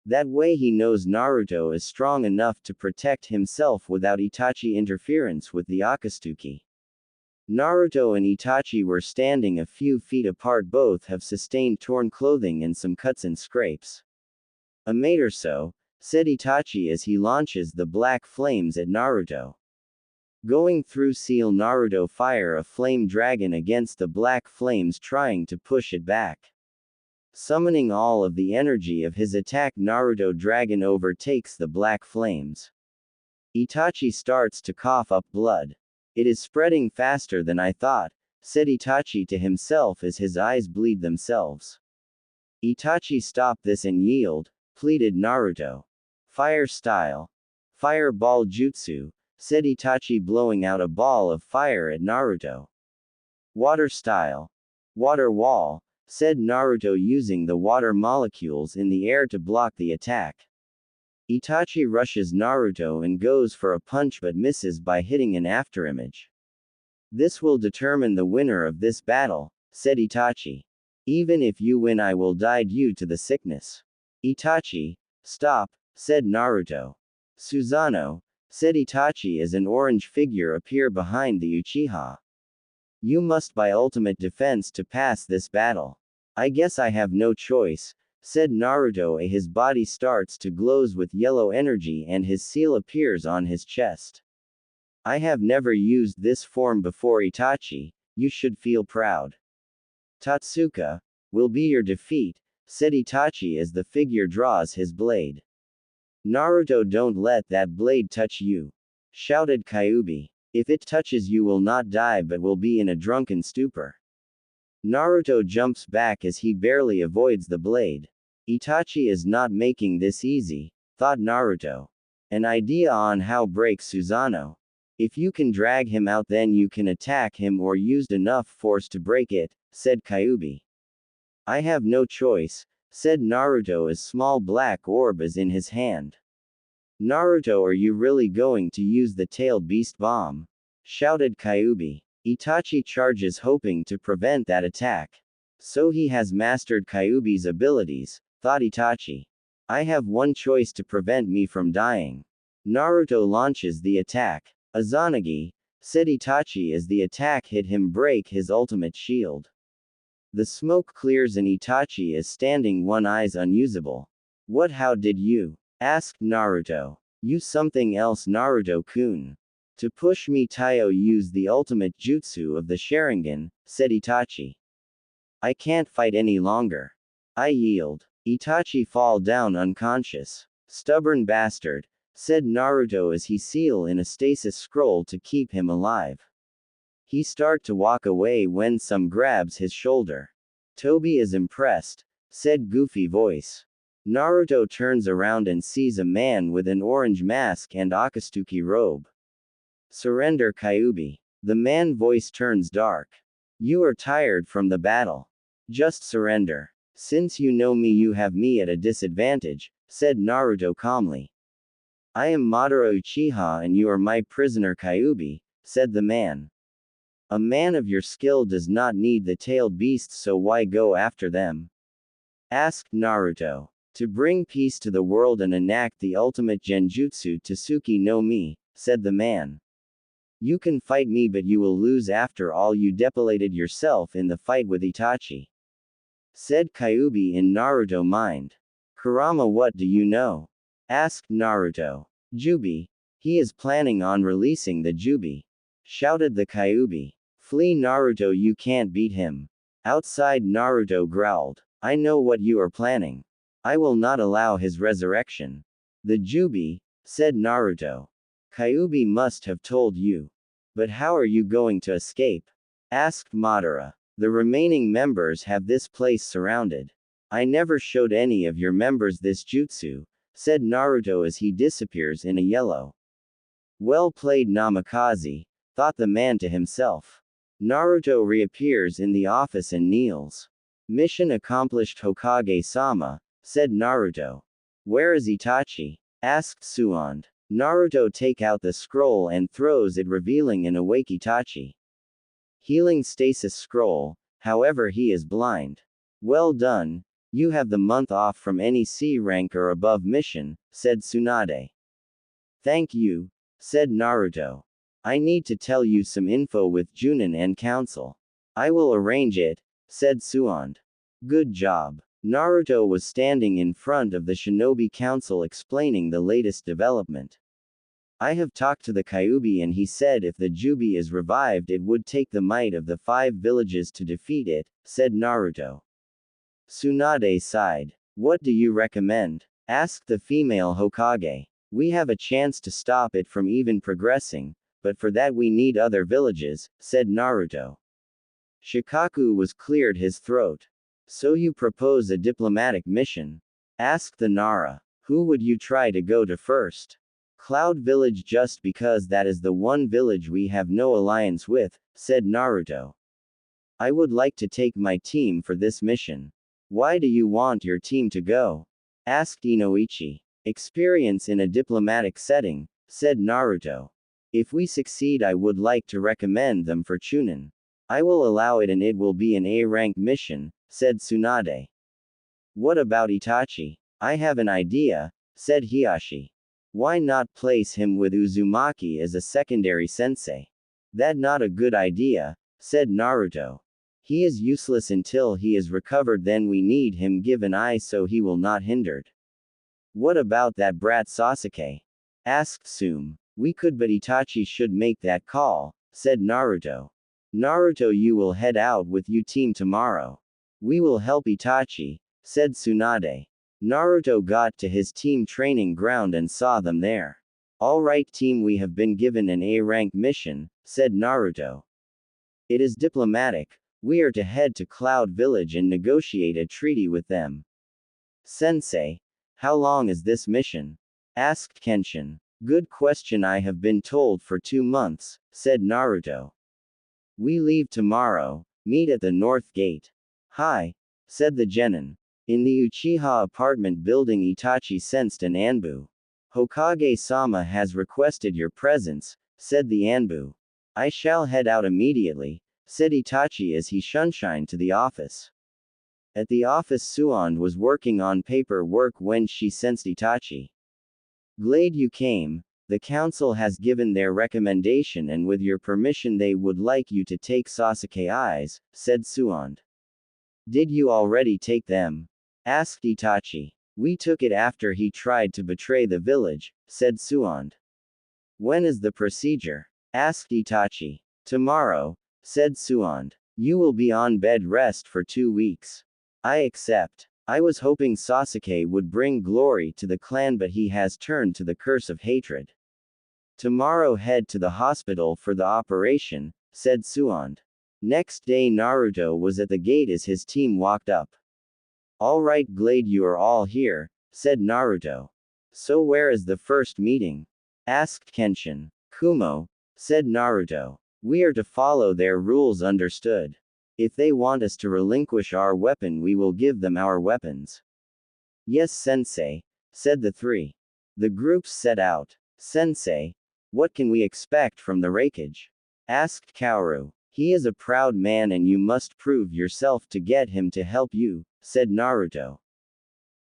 That way he knows Naruto is strong enough to protect himself without Itachi interference with the Akatsuki. Naruto and Itachi were standing a few feet apart. Both have sustained torn clothing and some cuts and scrapes. A mate or so, said Itachi as he launches the black flames at Naruto. Going through seal, Naruto fire a flame dragon against the black flames, trying to push it back. Summoning all of the energy of his attack, Naruto dragon overtakes the black flames. Itachi starts to cough up blood. It is spreading faster than I thought, said Itachi to himself as his eyes bleed themselves. Itachi, stop this and yield, pleaded Naruto. Fire style. Fireball jutsu, said Itachi, blowing out a ball of fire at Naruto. Water style. Water wall, said Naruto, using the water molecules in the air to block the attack. Itachi rushes Naruto and goes for a punch but misses by hitting an afterimage. This will determine the winner of this battle, said Itachi. Even if you win, I will die due to the sickness. Itachi, stop, said Naruto. Susanoo, said Itachi as an orange figure appeared behind the Uchiha. You must by ultimate defense to pass this battle. I guess I have no choice, said Naruto as his body starts to glows with yellow energy and his seal appears on his chest. I have never used this form before, Itachi, you should feel proud. Totsuka, will be your defeat, said Itachi as the figure draws his blade. Naruto, don't let that blade touch you, shouted Kyuubi. If it touches you, will not die but will be in a drunken stupor. Naruto jumps back as he barely avoids the blade. Itachi is not making this easy, thought Naruto. An idea on how break Susanoo. If you can drag him out, then you can attack him or used enough force to break it, said Kyuubi. I have no choice, said Naruto as small black orb is in his hand. Naruto, are you really going to use the tailed beast bomb? Shouted Kyuubi. Itachi charges hoping to prevent that attack. So he has mastered Kyuubi's abilities, thought Itachi. I have one choice to prevent me from dying. Naruto launches the attack. Izanagi, said Itachi as the attack hit him, break his ultimate shield. The smoke clears and Itachi is standing, one eyes unusable. What, how did you? Asked Naruto. Use something else, Naruto-kun. To push me, Taiyo, use the ultimate jutsu of the Sharingan, said Itachi. I can't fight any longer. I yield. Itachi fall down unconscious. Stubborn bastard, said Naruto as he seal in a stasis scroll to keep him alive. He start to walk away when some grabs his shoulder. Toby is impressed, said Goofy voice. Naruto turns around and sees a man with an orange mask and Akatsuki robe. Surrender, Kyuubi. The man voice turns dark. You are tired from the battle. Just surrender. Since you know me, you have me at a disadvantage, said Naruto calmly. I am Madara Uchiha and you are my prisoner, Kyuubi, said the man. A man of your skill does not need the tailed beasts, so why go after them? Asked Naruto. To bring peace to the world and enact the ultimate genjutsu Tsuki no Mi, said the man. You can fight me, but you will lose. After all, you depilated yourself in the fight with Itachi, said Kyuubi in Naruto mind. Kurama, what do you know? Asked Naruto. Jubi. He is planning on releasing the Jubi, shouted the Kyuubi. Flee, Naruto, you can't beat him. Outside, Naruto growled. I know what you are planning. I will not allow his resurrection. The Jubi, said Naruto. Kyuubi must have told you. But how are you going to escape? Asked Madara. The remaining members have this place surrounded. I never showed any of your members this jutsu, said Naruto as he disappears in a yellow. Well played, Namikaze, thought the man to himself. Naruto reappears in the office and kneels. Mission accomplished, Hokage-sama, said Naruto. Where is Itachi? Asked Suand. Naruto take out the scroll and throws it, revealing an awake Itachi. Healing stasis scroll, however he is blind. Well done, you have the month off from any C rank or above mission, said Tsunade. Thank you, said Naruto. I need to tell you some info with Junin and council. I will arrange it, said Suand. Good job. Naruto was standing in front of the Shinobi Council explaining the latest development. I have talked to the Kyuubi and he said if the Jubi is revived it would take the might of the 5 villages to defeat it, said Naruto. Tsunade sighed. What do you recommend? Asked the female Hokage. We have a chance to stop it from even progressing, but for that we need other villages, said Naruto. Shikaku was cleared his throat. So you propose a diplomatic mission? Asked the Nara. Who would you try to go to first? Cloud Village, just because that is the one village we have no alliance with, said Naruto. I would like to take my team for this mission. Why do you want your team to go? Asked Inoichi. Experience in a diplomatic setting, said Naruto. If we succeed, I would like to recommend them for Chunin. I will allow it, and it will be an A-rank mission, said Tsunade. What about Itachi? I have an idea, said Hiashi. Why not place him with Uzumaki as a secondary sensei? That not a good idea, said Naruto. He is useless until he is recovered, then we need him give an eye so he will not hindered. What about that brat Sasuke? Asked Sum. We could, but Itachi should make that call, said Naruto. Naruto, you will head out with your team tomorrow. We will help Itachi, said Tsunade. Naruto got to his team training ground and saw them there. Alright team, we have been given an A-rank mission, said Naruto. It is diplomatic. We are to head to Cloud Village and negotiate a treaty with them. Sensei, how long is this mission? Asked Kenshin. Good question, I have been told for 2 months, said Naruto. We leave tomorrow, meet at the North Gate. Hi, said the genin. In the Uchiha apartment building, Itachi sensed an Anbu. Hokage-sama has requested your presence, said the Anbu. I shall head out immediately, said Itachi as he shunshined to the office. At the office, Suand was working on paperwork when she sensed Itachi. Glad you came. The council has given their recommendation, and with your permission they would like you to take Sasuke eyes, said Suand. Did you already take them? Asked Itachi. We took it after he tried to betray the village, said Suand. When is the procedure? Asked Itachi. Tomorrow, said Suand. You will be on bed rest for 2 weeks. I accept. I was hoping Sasuke would bring glory to the clan, but he has turned to the curse of hatred. Tomorrow head to the hospital for the operation, said Suand. Next day Naruto was at the gate as his team walked up. Alright, glad you are all here, said Naruto. So where is the first meeting? Asked Kenshin. Kumo, said Naruto. We are to follow their rules, understood. If they want us to relinquish our weapon, we will give them our weapons. Yes, sensei, said the three. The groups set out. Sensei, what can we expect from the Raikage? Asked Kaoru. He is a proud man and you must prove yourself to get him to help you, said Naruto.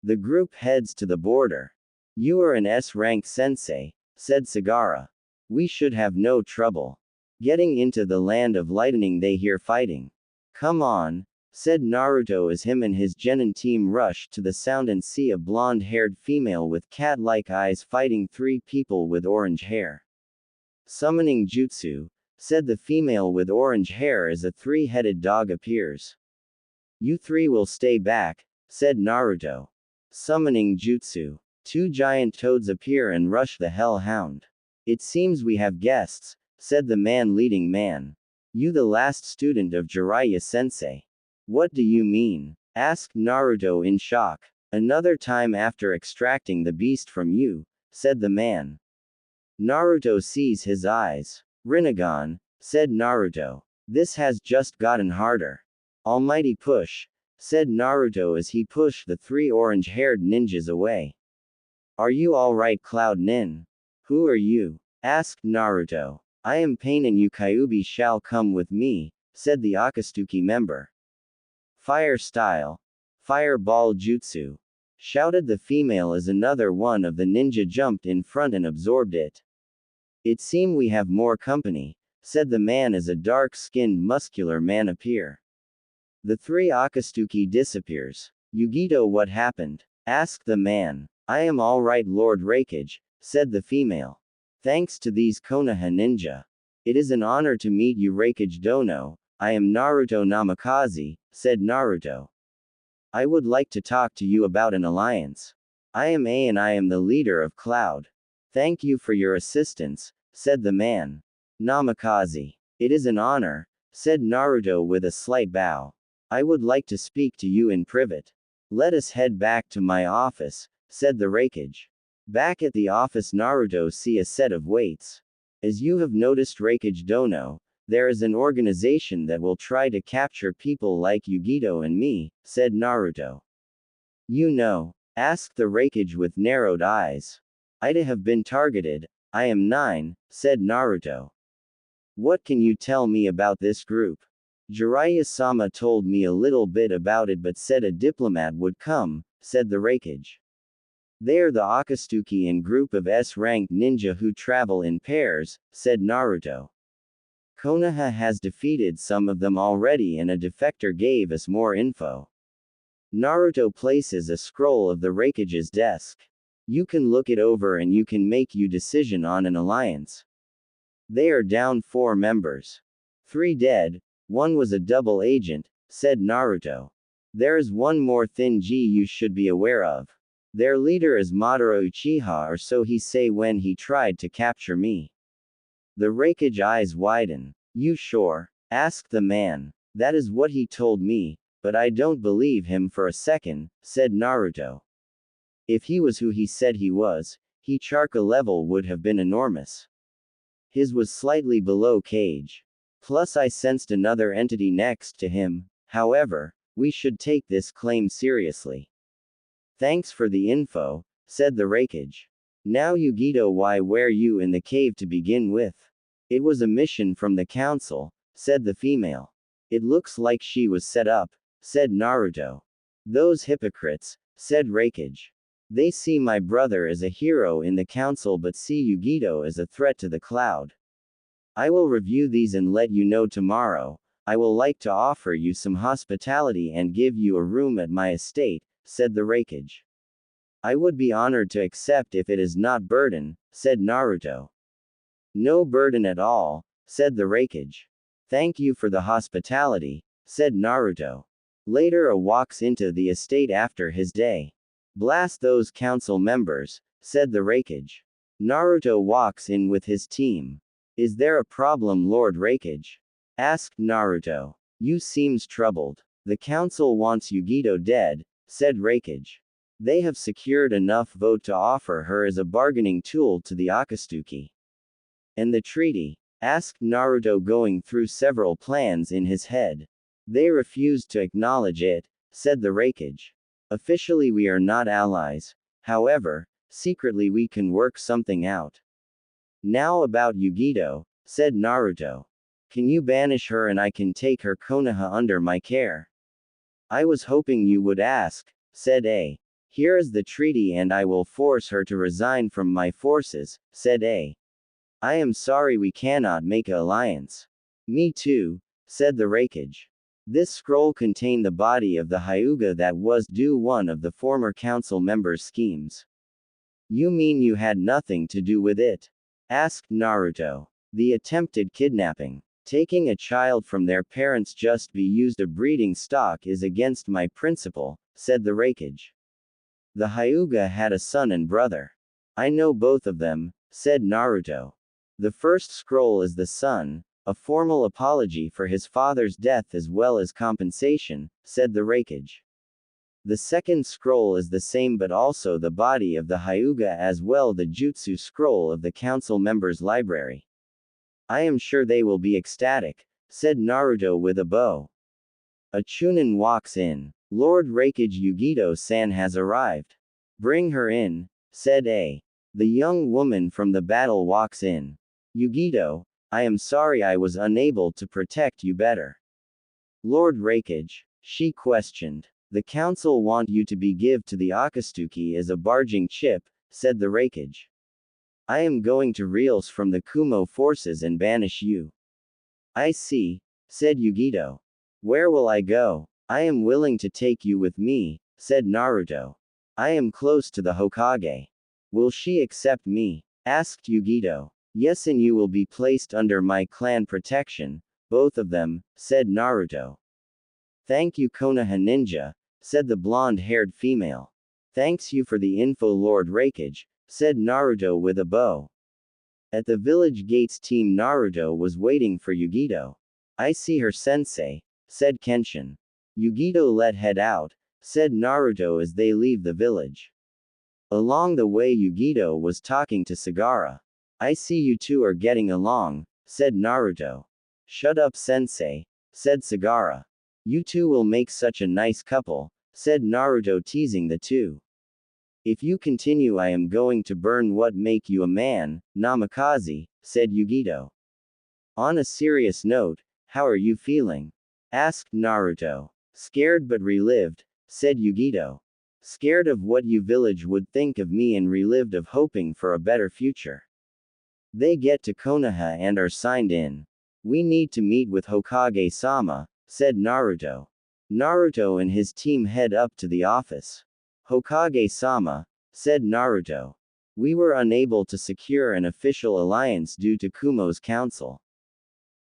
The group heads to the border. You are an S-rank sensei, said Sagara. We should have no trouble getting into the land of lightning. They hear fighting. Come on, said Naruto as him and his genin team rushed to the sound and see a blonde-haired female with cat-like eyes fighting 3 people with orange hair. Summoning jutsu, said the female with orange hair as a 3-headed dog appears. You 3 will stay back, said Naruto. Summoning jutsu. 2 giant toads appear and rush the hellhound. It seems we have guests, said the man leading man. You the last student of Jiraiya sensei. What do you mean? Asked Naruto in shock. Another time after extracting the beast from you, said the man. Naruto sees his eyes. Rinnegan, said Naruto. This has just gotten harder. Almighty push, said Naruto as he pushed the 3 orange-haired ninjas away. Are you alright, Cloud Nin? Who are you? Asked Naruto. I am Pain and you Kyuubi shall come with me, said the Akatsuki member. Fire style. Fireball jutsu. Shouted the female as another one of the ninja jumped in front and absorbed it. It seems we have more company, said the man as a dark-skinned muscular man appear. The 3 Akatsuki disappears. Yugito, what happened? Asked the man. I am alright, Lord Raikage, said the female. Thanks to these Konoha ninja. It is an honor to meet you, Raikage Dono. I am Naruto Namikaze, said Naruto. I would like to talk to you about an alliance. I am A and I am the leader of Cloud. Thank you for your assistance, said the man. Namikaze. It is an honor, said Naruto with a slight bow. I would like to speak to you in private. Let us head back to my office, said the Raikage. Back at the office, Naruto see a set of weights. As you have noticed, Raikage Dono, there is an organization that will try to capture people like Yugito and me, said Naruto. You know? Asked the Raikage with narrowed eyes. I'd have been targeted. I am 9, said Naruto. What can you tell me about this group? Jiraiya-sama told me a little bit about it but said a diplomat would come, said the Raikage. They are the Akatsuki and group of S-ranked ninja who travel in pairs, said Naruto. Konoha has defeated some of them already and a defector gave us more info. Naruto places a scroll of the Raikage's desk. You can look it over and you can make your decision on an alliance. They are down 4 members. 3 dead, 1 was a double agent, said Naruto. There is one more thing you should be aware of. Their leader is Madara Uchiha, or so he say when he tried to capture me. The Raikage eyes widen. You sure? Asked the man. That is what he told me, but I don't believe him for a second, said Naruto. If he was who he said he was, his chakra level would have been enormous. His was slightly below Kage. Plus I sensed another entity next to him. However, we should take this claim seriously. Thanks for the info, said the Raikage. Now Yugito, why were you in the cave to begin with? It was a mission from the council, said the female. It looks like she was set up, said Naruto. Those hypocrites, said Raikage. They see my brother as a hero in the council but see Yugito as a threat to the cloud. I will review these and let you know tomorrow. I will like to offer you some hospitality and give you a room at my estate, said the Raikage. I would be honored to accept if it is not burden, said Naruto. No burden at all, said the Raikage. Thank you for the hospitality, said Naruto. Later walks into the estate after his day. Blast those council members, said the Raikage. Naruto walks in with his team. Is there a problem, Lord Raikage? Asked Naruto. You seems troubled. The council wants Yugito dead, said Raikage. They have secured enough vote to offer her as a bargaining tool to the Akatsuki. And the treaty? Asked Naruto, going through several plans in his head. They refused to acknowledge it, said the Raikage. Officially we are not allies. However, secretly we can work something out. Now about Yugito, said Naruto. Can you banish her and I can take her Konoha under my care? I was hoping you would ask, said A. Here is the treaty and I will force her to resign from my forces, said A. I am sorry we cannot make an alliance. Me too, said the Raikage. This scroll contained the body of the Hyuga that was due one of the former council members' schemes. You mean you had nothing to do with it? Asked Naruto. The attempted kidnapping. Taking a child from their parents just be used a breeding stock is against my principle, said the Raikage. The Hyuga had a son and brother. I know both of them, said Naruto. The first scroll is the son, a formal apology for his father's death as well as compensation, said the Raikage. The second scroll is the same but also the body of the Hyuga as well the jutsu scroll of the council members' library. I am sure they will be ecstatic, said Naruto with a bow. A Chunin walks in. Lord Raikage, Yugito-san has arrived. Bring her in, said A. The young woman from the battle walks in. Yugito, I am sorry I was unable to protect you better. Lord Raikage, she questioned. The council want you to be give to the Akatsuki as a barging chip, said the Raikage. I am going to Reals from the Kumo forces and banish you. I see, said Yugito. Where will I go? I am willing to take you with me, said Naruto. I am close to the Hokage. Will she accept me? Asked Yugito. Yes, and you will be placed under my clan protection, both of them, said Naruto. Thank you, Konoha ninja, said the blonde-haired female. Thanks you for the info, Lord Raikage, said Naruto with a bow. At the village gates, Team Naruto was waiting for Yugito. I see her, sensei, said Kenshin. Yugito, let head out, said Naruto as they leave the village. Along the way, Yugito was talking to Sagara. I see you two are getting along, said Naruto. Shut up, sensei, said Sagara. You two will make such a nice couple, said Naruto, teasing the two. If you continue, I am going to burn what make you a man, Namikaze, said Yugito. On a serious note, how are you feeling? Asked Naruto. Scared but relived, said Yugito. Scared of what you village would think of me and relived of hoping for a better future. They get to Konoha and are signed in. We need to meet with Hokage-sama, said Naruto. Naruto and his team head up to the office. Hokage-sama, said Naruto. We were unable to secure an official alliance due to Kumo's council.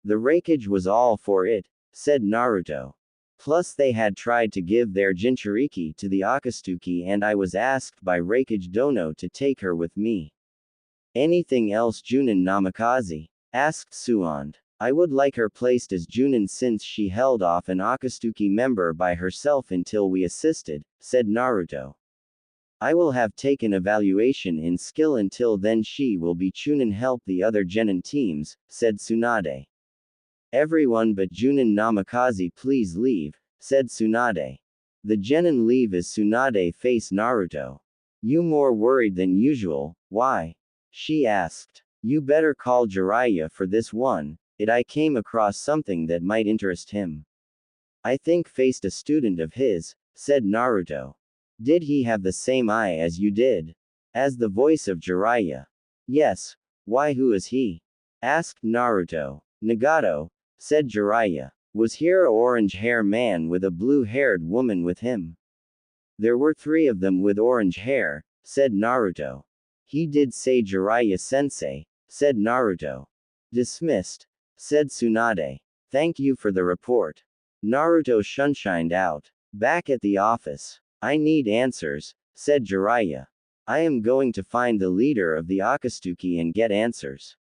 The Raikage was all for it, said Naruto. Plus they had tried to give their Jinchuriki to the Akatsuki and I was asked by Raikage Dono to take her with me. Anything else, Junin Namikaze? Asked Suand. I would like her placed as Junin since she held off an Akatsuki member by herself until we assisted, said Naruto. I will have taken evaluation in skill until then she will be Chunin help the other Genin teams, said Tsunade. Everyone but Junin Namikaze please leave, said Tsunade. The Genin leave as Tsunade face Naruto. You more worried than usual, why? She asked. You better call Jiraiya for this one, I came across something that might interest him. I think faced a student of his, said Naruto. Did he have the same eye as you did? As the voice of Jiraiya. Yes. Why, who is he? Asked Naruto. Nagato, said Jiraiya. Was here a orange-hair man with a blue-haired woman with him? There were 3 of them with orange hair, said Naruto. He did say Jiraiya-sensei, said Naruto. Dismissed, said Tsunade. Thank you for the report. Naruto shunshined out. Back at the office. I need answers, said Jiraiya. I am going to find the leader of the Akatsuki and get answers.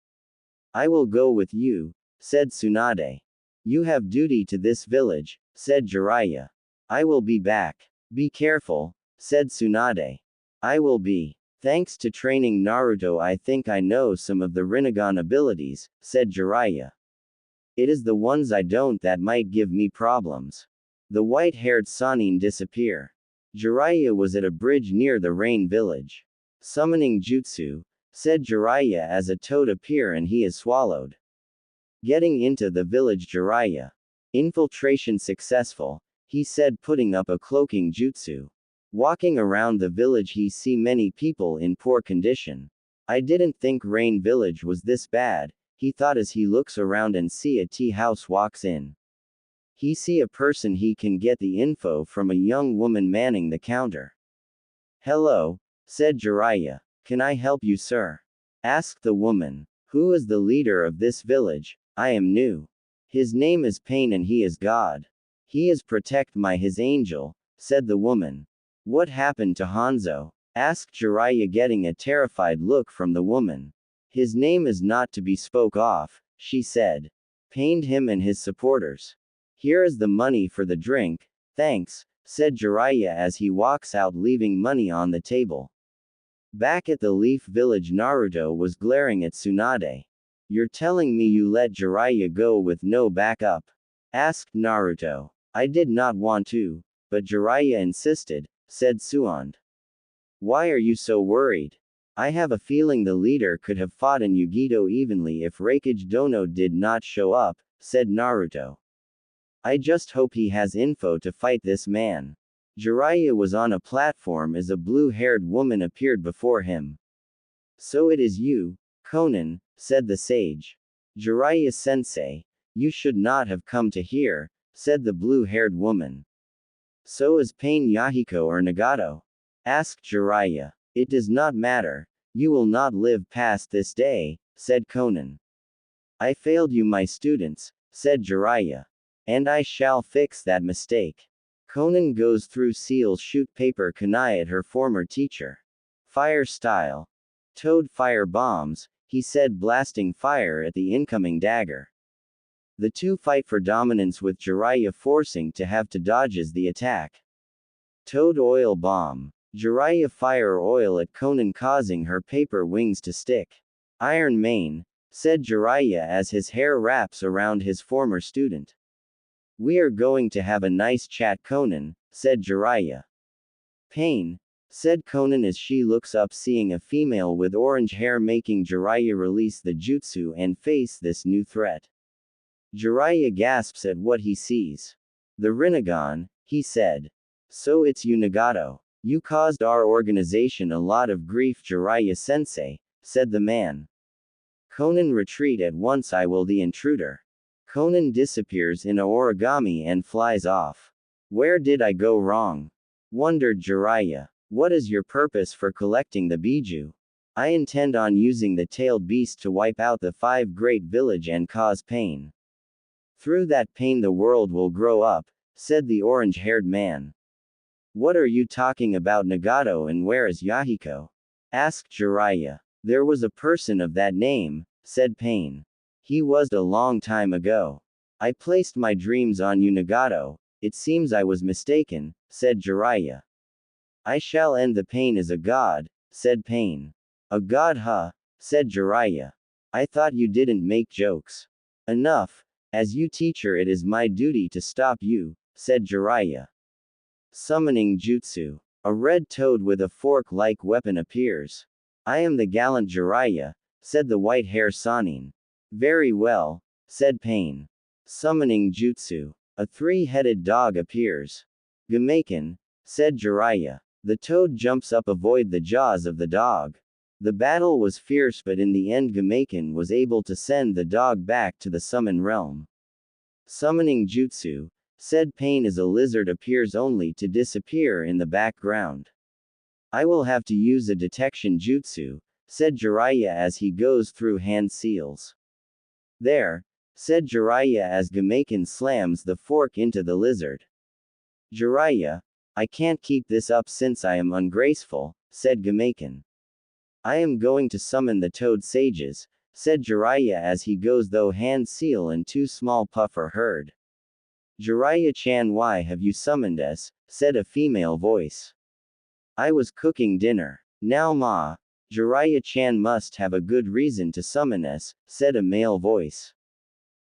I will go with you, said Tsunade. You have duty to this village, said Jiraiya. I will be back. Be careful, said Tsunade. I will be. Thanks to training Naruto, I think I know some of the Rinnegan abilities, said Jiraiya. It is the ones I don't that might give me problems. The white-haired Sanin disappear. Jiraiya was at a bridge near the Rain Village. Summoning jutsu, said Jiraiya as a toad appear and he is swallowed. Getting into the village, Jiraiya. Infiltration successful, he said, putting up a cloaking jutsu. Walking around the village he see many people in poor condition. I didn't think Rain Village was this bad, he thought as he looks around and see a tea house walks in. He see a person he can get the info from a young woman manning the counter. Hello, said Jiraiya. Can I help you, sir? Asked the woman. Who is the leader of this village? I am new. His name is Pain and he is God. He is protect my his angel, said the woman. What happened to Hanzo? Asked Jiraiya, getting a terrified look from the woman. His name is not to be spoke off, she said. Pained him and his supporters. Here is the money for the drink, thanks, said Jiraiya as he walks out, leaving money on the table. Back at the Leaf Village, Naruto was glaring at Tsunade. You're telling me you let Jiraiya go with no backup? Asked Naruto. I did not want to, but Jiraiya insisted, said Suand. Why are you so worried? I have a feeling the leader could have fought in Yugito evenly if Raikage Dono did not show up, said Naruto. I just hope he has info to fight this man. Jiraiya was on a platform as a blue-haired woman appeared before him. So it is you, Konan, said the sage. Jiraiya-sensei, you should not have come to here, said the blue-haired woman. So is Pain Yahiko or Nagato? Asked Jiraiya. It does not matter, you will not live past this day, said Konan. I failed you, my students, said Jiraiya. And I shall fix that mistake. Konan goes through seals, shoot paper kunai at her former teacher. Fire style. Toad fire bombs, he said, blasting fire at the incoming dagger. The two fight for dominance with Jiraiya forcing to have to dodges the attack. Toad oil bomb. Jiraiya fire oil at Konan causing her paper wings to stick. Iron Mane, said Jiraiya as his hair wraps around his former student. We are going to have a nice chat, Konan, said Jiraiya. Pain, said Konan as she looks up seeing a female with orange hair making Jiraiya release the jutsu and face this new threat. Jiraiya gasps at what he sees. The Rinnegan, he said. So it's you, Nagato. You caused our organization a lot of grief, Jiraiya-sensei, said the man. Konan, retreat at once, I will the intruder. Konan disappears in a origami and flies off. Where did I go wrong? Wondered Jiraiya. What is your purpose for collecting the Biju? I intend on using the tailed beast to wipe out the 5 great village and cause pain. Through that pain the world will grow up, said the orange-haired man. What are you talking about, Nagato, and where is Yahiko? Asked Jiraiya. There was a person of that name, said Pain. He was a long time ago. I placed my dreams on you, Nagato. It seems I was mistaken, said Jiraiya. I shall end the pain as a god, said Pain. A god, huh? Said Jiraiya. I thought you didn't make jokes. Enough. As you teacher, it is my duty to stop you, said Jiraiya. Summoning jutsu. A red toad with a fork-like weapon appears. I am the gallant Jiraiya, said the white-hair Sanin. Very well, said Pain. Summoning jutsu. A 3-headed dog appears. Gamaken, said Jiraiya. The toad jumps up, avoid the jaws of the dog. The battle was fierce, but in the end Gamaken was able to send the dog back to the summon realm. Summoning jutsu, said Pain as a lizard appears only to disappear in the background. I will have to use a detection jutsu, said Jiraiya as he goes through hand seals. There, said Jiraiya as Gamaken slams the fork into the lizard. Jiraiya, I can't keep this up since I am ungraceful, said Gamaken. I am going to summon the toad sages, said Jiraiya as he goes though hand seal and 2 small puffer heard. Jiraiya-chan, why have you summoned us? Said a female voice. I was cooking dinner. Now ma. Jiraiya-chan must have a good reason to summon us, said a male voice.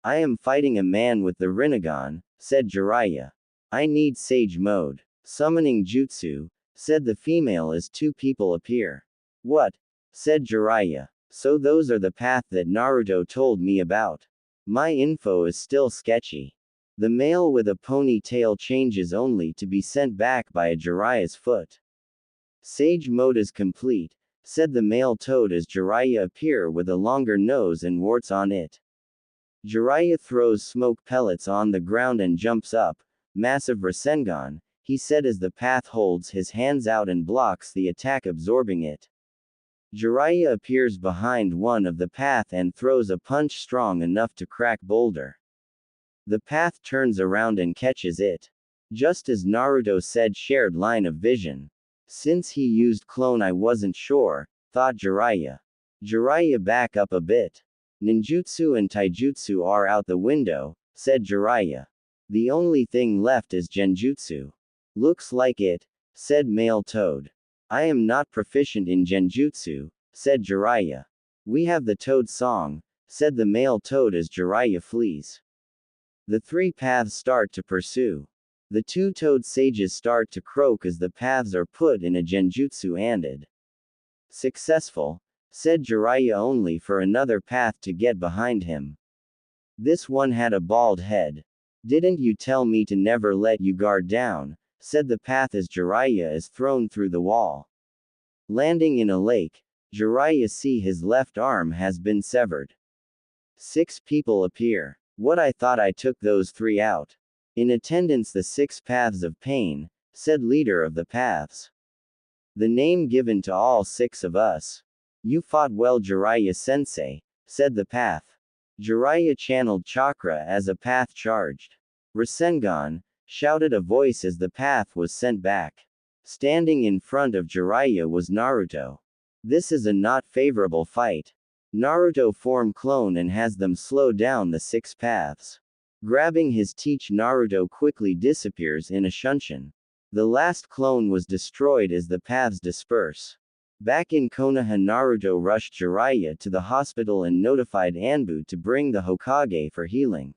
I am fighting a man with the Rinnegan, said Jiraiya. I need sage mode. Summoning jutsu, said the female as 2 people appear. What? Said Jiraiya. So those are the path that Naruto told me about. My info is still sketchy. The male with a ponytail changes only to be sent back by a Jiraiya's foot. Sage mode is complete, said the male toad as Jiraiya appear with a longer nose and warts on it. Jiraiya throws smoke pellets on the ground and jumps up. Massive Rasengan, he said as the path holds his hands out and blocks the attack, absorbing it. Jiraiya appears behind one of the path and throws a punch strong enough to crack boulder. The path turns around and catches it. Just as Naruto said, shared line of vision. Since he used clone, I wasn't sure, thought Jiraiya. Jiraiya, back up a bit. Ninjutsu and taijutsu are out the window, said Jiraiya. The only thing left is genjutsu. Looks like it, said male toad. I am not proficient in genjutsu, said Jiraiya. We have the toad song, said the male toad as Jiraiya flees. The 3 paths start to pursue. The 2 toad sages start to croak as the paths are put in a genjutsu ended. Successful, said Jiraiya, only for another path to get behind him. This one had a bald head. Didn't you tell me to never let you guard down, said the path as Jiraiya is thrown through the wall. Landing in a lake, Jiraiya see his left arm has been severed. 6 people appear. What, I thought I took those 3 out. In attendance the 6 paths of pain, said leader of the paths. The name given to all 6 of us. You fought well, Jiraiya-sensei, said the path. Jiraiya channeled chakra as a path charged. Rasengan, shouted a voice as the path was sent back. Standing in front of Jiraiya was Naruto. This is a not favorable fight. Naruto form clone and has them slow down the 6 paths. Grabbing his teach, Naruto quickly disappears in a shunshin. The last clone was destroyed as the paths disperse. Back in Konoha, Naruto rushed Jiraiya to the hospital and notified Anbu to bring the Hokage for healing.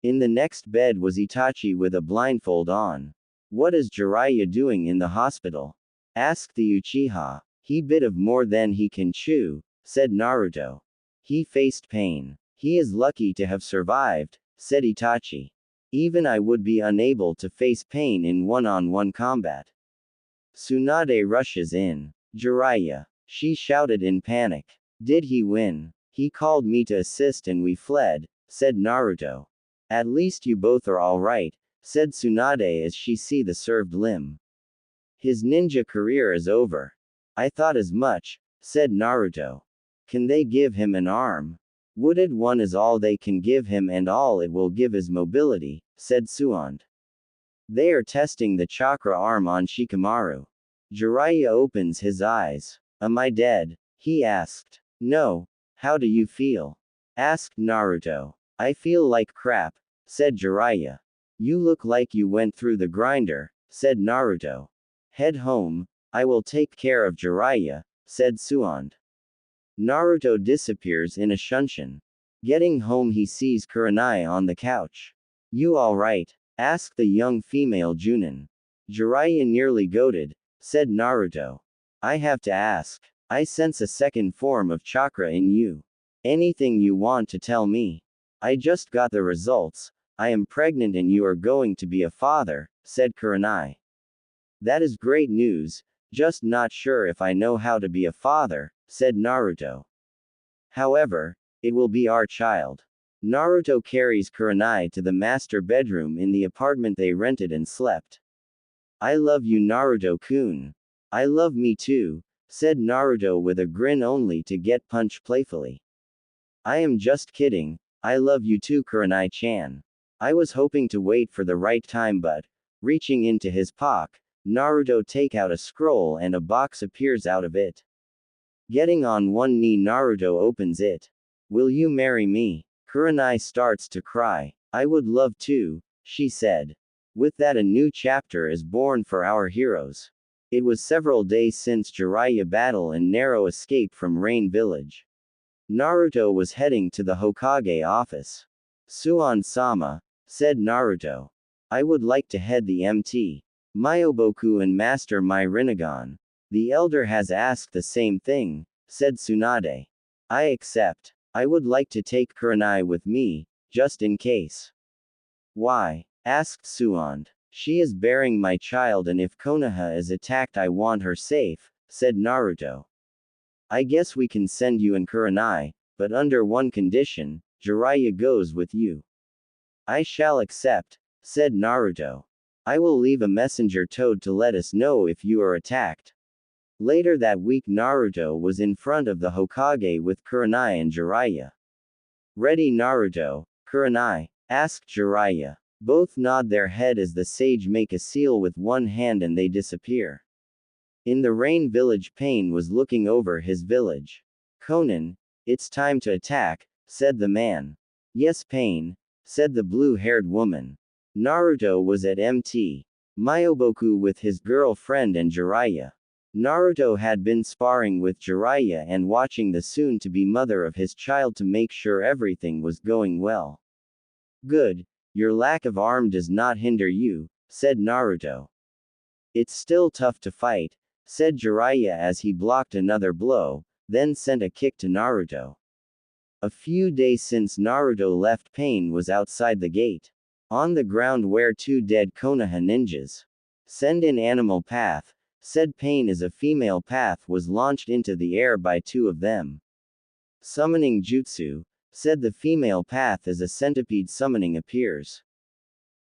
In the next bed was Itachi with a blindfold on. "What is Jiraiya doing in the hospital?" asked the Uchiha. "He bit of more than he can chew," said Naruto. "He faced pain. He is lucky to have survived," said Itachi. "Even I would be unable to face pain in one-on-one combat." Tsunade rushes in. "Jiraiya!" she shouted in panic. "Did he win?" "He called me to assist and we fled," said Naruto. "At least you both are alright," said Tsunade as she see the served limb. "His ninja career is over." "I thought as much," said Naruto. "Can they give him an arm?" "Wooded one is all they can give him and all it will give is mobility," said Suand. "They are testing the chakra arm on Shikamaru." Jiraiya opens his eyes. "Am I dead?" he asked. "No. How do you feel?" asked Naruto. "I feel like crap," said Jiraiya. "You look like you went through the grinder," said Naruto. "Head home. I will take care of Jiraiya," said Suand. Naruto disappears in a shunshin. Getting home, he sees Kurenai on the couch. "You alright?" asked the young female Junin. "Jiraiya nearly goated," said Naruto. "I have to ask. I sense a second form of chakra in you. Anything you want to tell me?" "I just got the results. I am pregnant and you are going to be a father," said Kurenai. "That is great news, just not sure if I know how to be a father," said Naruto. "However, it will be our child." Naruto carries Kurenai to the master bedroom in the apartment they rented and slept. "I love you, Naruto-kun." "I love me too," said Naruto with a grin only to get punched playfully. "I am just kidding. I love you too, Kurenai-chan. I was hoping to wait for the right time, but..." Reaching into his pocket, Naruto take out a scroll and a box appears out of it. Getting on one knee, Naruto opens it. "Will you marry me?" Kurenai starts to cry. "I would love to," she said. With that, a new chapter is born for our heroes. It was several days since Jiraiya battle and narrow escape from Rain Village. Naruto was heading to the Hokage office. "Suan-sama," said Naruto. "I would like to head the MT. Myoboku and master my Rinnegan." "The elder has asked the same thing," said Tsunade. "I accept. I would like to take Kurenai with me, just in case." "Why?" asked Suand. "She is bearing my child and if Konoha is attacked I want her safe," said Naruto. "I guess we can send you and Kurenai, but under one condition, Jiraiya goes with you." "I shall accept," said Naruto. "I will leave a messenger toad to let us know if you are attacked." Later that week, Naruto was in front of the Hokage with Kurenai and Jiraiya. "Ready, Naruto, Kurenai?" asked Jiraiya. Both nod their head as the sage make a seal with one hand and they disappear. In the Rain Village, Pain was looking over his village. "Conan, it's time to attack," said the man. "Yes, Pain," said the blue-haired woman. Naruto was at MT Myoboku with his girlfriend and Jiraiya. Naruto had been sparring with Jiraiya and watching the soon-to-be mother of his child to make sure everything was going well. "Good. Your lack of arm does not hinder you," said Naruto. "It's still tough to fight," said Jiraiya as he blocked another blow, then sent a kick to Naruto. A few days since Naruto left, Pain was outside the gate. On the ground were 2 dead Konoha ninjas. "Send in animal path," said Pain as a female path was launched into the air by 2 of them. "Summoning jutsu," said the female path as a centipede summoning appears.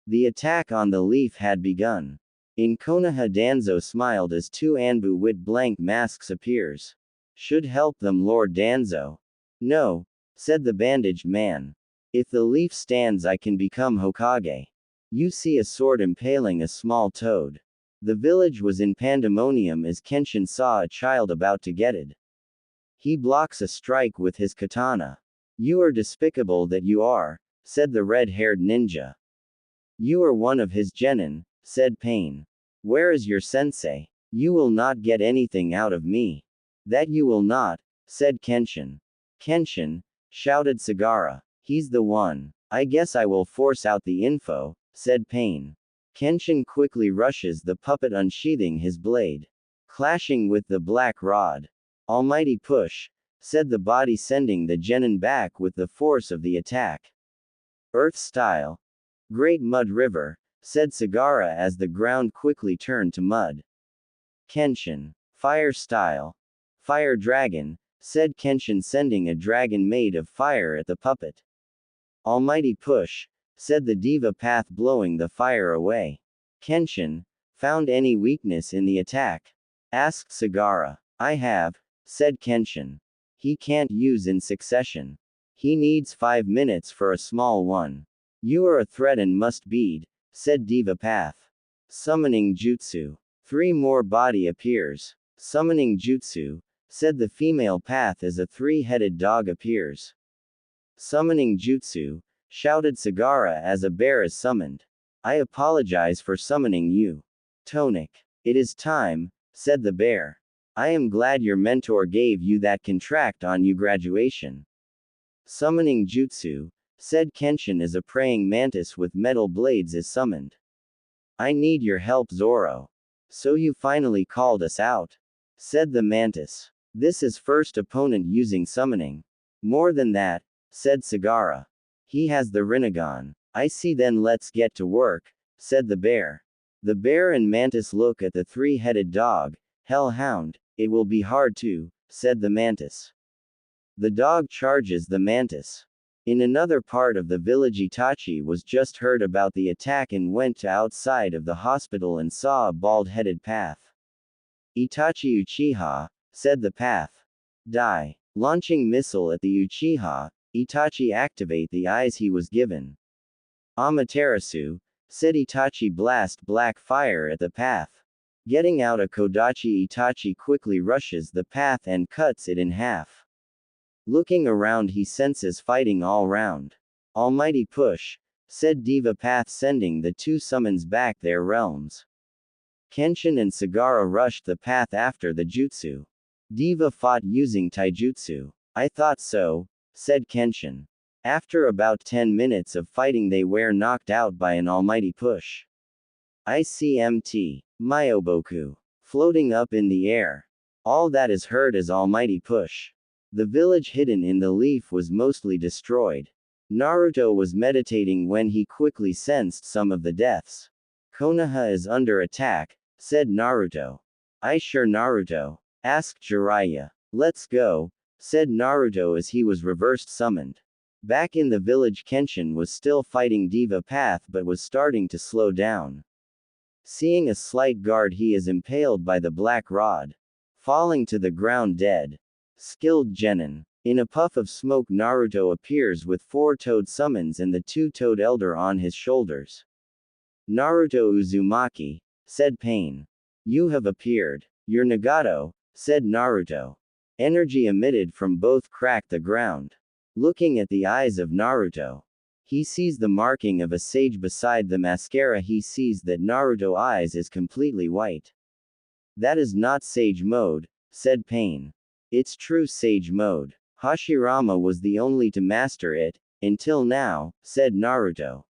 The attack on the leaf had begun. In Konoha, Danzo smiled as 2 Anbu with blank masks appears. "Should help them, Lord Danzo." "No," said the bandaged man. "If the leaf stands I can become Hokage." You see a sword impaling a small toad. The village was in pandemonium as Kenshin saw a child about to get it. He blocks a strike with his katana. You are despicable that you are, said the red-haired ninja. You are one of his genin, said Pain. Where is your sensei? You will not get anything out of me. That you will not, said Kenshin. Kenshin, shouted Sagara. He's the one. I guess I will force out the info, said Pain. Kenshin quickly rushes the puppet, unsheathing his blade. Clashing with the black rod. Almighty push, said the body, sending the genin back with the force of the attack. Earth style. Great mud river, said Sagara as the ground quickly turned to mud. Kenshin. Fire style. Fire dragon, said Kenshin, sending a dragon made of fire at the puppet. Almighty push, said the diva path, blowing the fire away. Kenshin. Found any weakness in the attack? Asked Sagara. I have, said Kenshin. He can't use in succession. He needs 5 minutes for a small one. You are a threat and must bead, said Diva Path. Summoning Jutsu. 3 more body appears. Summoning Jutsu, said the female path as a 3-headed dog appears. Summoning Jutsu, shouted Sagara as a bear is summoned. I apologize for summoning you. Tonic. It is time, said the bear. I am glad your mentor gave you that contract on your graduation. Summoning Jutsu, said Kenshin as a praying mantis with metal blades is summoned. I need your help, Zoro. So you finally called us out? Said the mantis. This is first opponent using summoning. More than that, said Sagara. He has the Rinnegan. I see, then let's get to work, said the bear. The bear and mantis look at the 3-headed dog. Hellhound, it will be hard to, said the mantis. The dog charges the mantis. In another part of the village, Itachi was just heard about the attack and went to outside of the hospital and saw a bald-headed path. Itachi Uchiha, said the path. Die. Launching missile at the Uchiha, Itachi activate the eyes he was given. Amaterasu, said Itachi, blast black fire at the path. Getting out a Kodachi, Itachi quickly rushes the path and cuts it in half. Looking around, he senses fighting all round. Almighty push, said Diva Path, sending the 2 summons back their realms. Kenshin and Sagara rushed the path after the jutsu. Diva fought using taijutsu. I thought so, said Kenshin. After about 10 minutes of fighting, they were knocked out by an almighty push. ICMT. Myoboku. Floating up in the air. All that is heard is almighty push. The village hidden in the leaf was mostly destroyed. Naruto was meditating when he quickly sensed some of the deaths. Konoha is under attack, said Naruto. I sure, Naruto? Asked Jiraiya. Let's go, said Naruto as he was reversed summoned. Back in the village, Kenshin was still fighting Diva Path but was starting to slow down. Seeing a slight guard, he is impaled by the black rod. Falling to the ground dead. Skilled genin. In a puff of smoke, Naruto appears with 4 toad summons and the 2-toed elder on his shoulders. Naruto Uzumaki, said Pain. You have appeared. Your Nagato, said Naruto. Energy emitted from both cracked the ground. Looking at the eyes of Naruto, he sees the marking of a sage beside the mascara. He sees that Naruto eyes is completely white. That is not sage mode, said Pain. It's true sage mode. Hashirama was the only to master it, until now, said Naruto.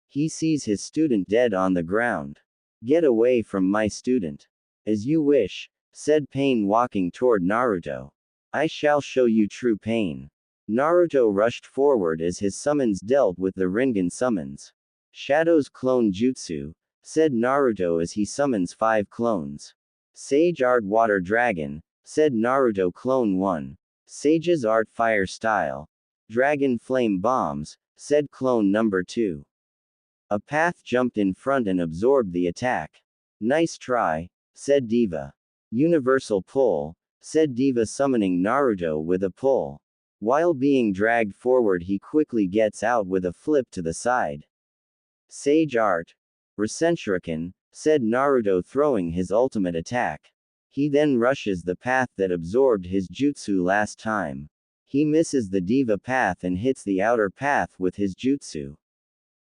He sees his student dead on the ground. Get away from my student. As you wish, said Pain, walking toward Naruto. I shall show you true pain. Naruto rushed forward as his summons dealt with the Rinnegan summons. Shadow's clone jutsu, said Naruto as he summons 5 clones. Sage Art Water Dragon, said Naruto. Clone 1. Sage's Art Fire Style. Dragon Flame Bombs, said clone number 2. A path jumped in front and absorbed the attack. Nice try, said Diva. Universal Pull, said Diva, summoning Naruto with a pull. While being dragged forward, he quickly gets out with a flip to the side. Sage Art. Rasenshuriken, said Naruto, throwing his ultimate attack. He then rushes the path that absorbed his jutsu last time. He misses the diva path and hits the outer path with his jutsu.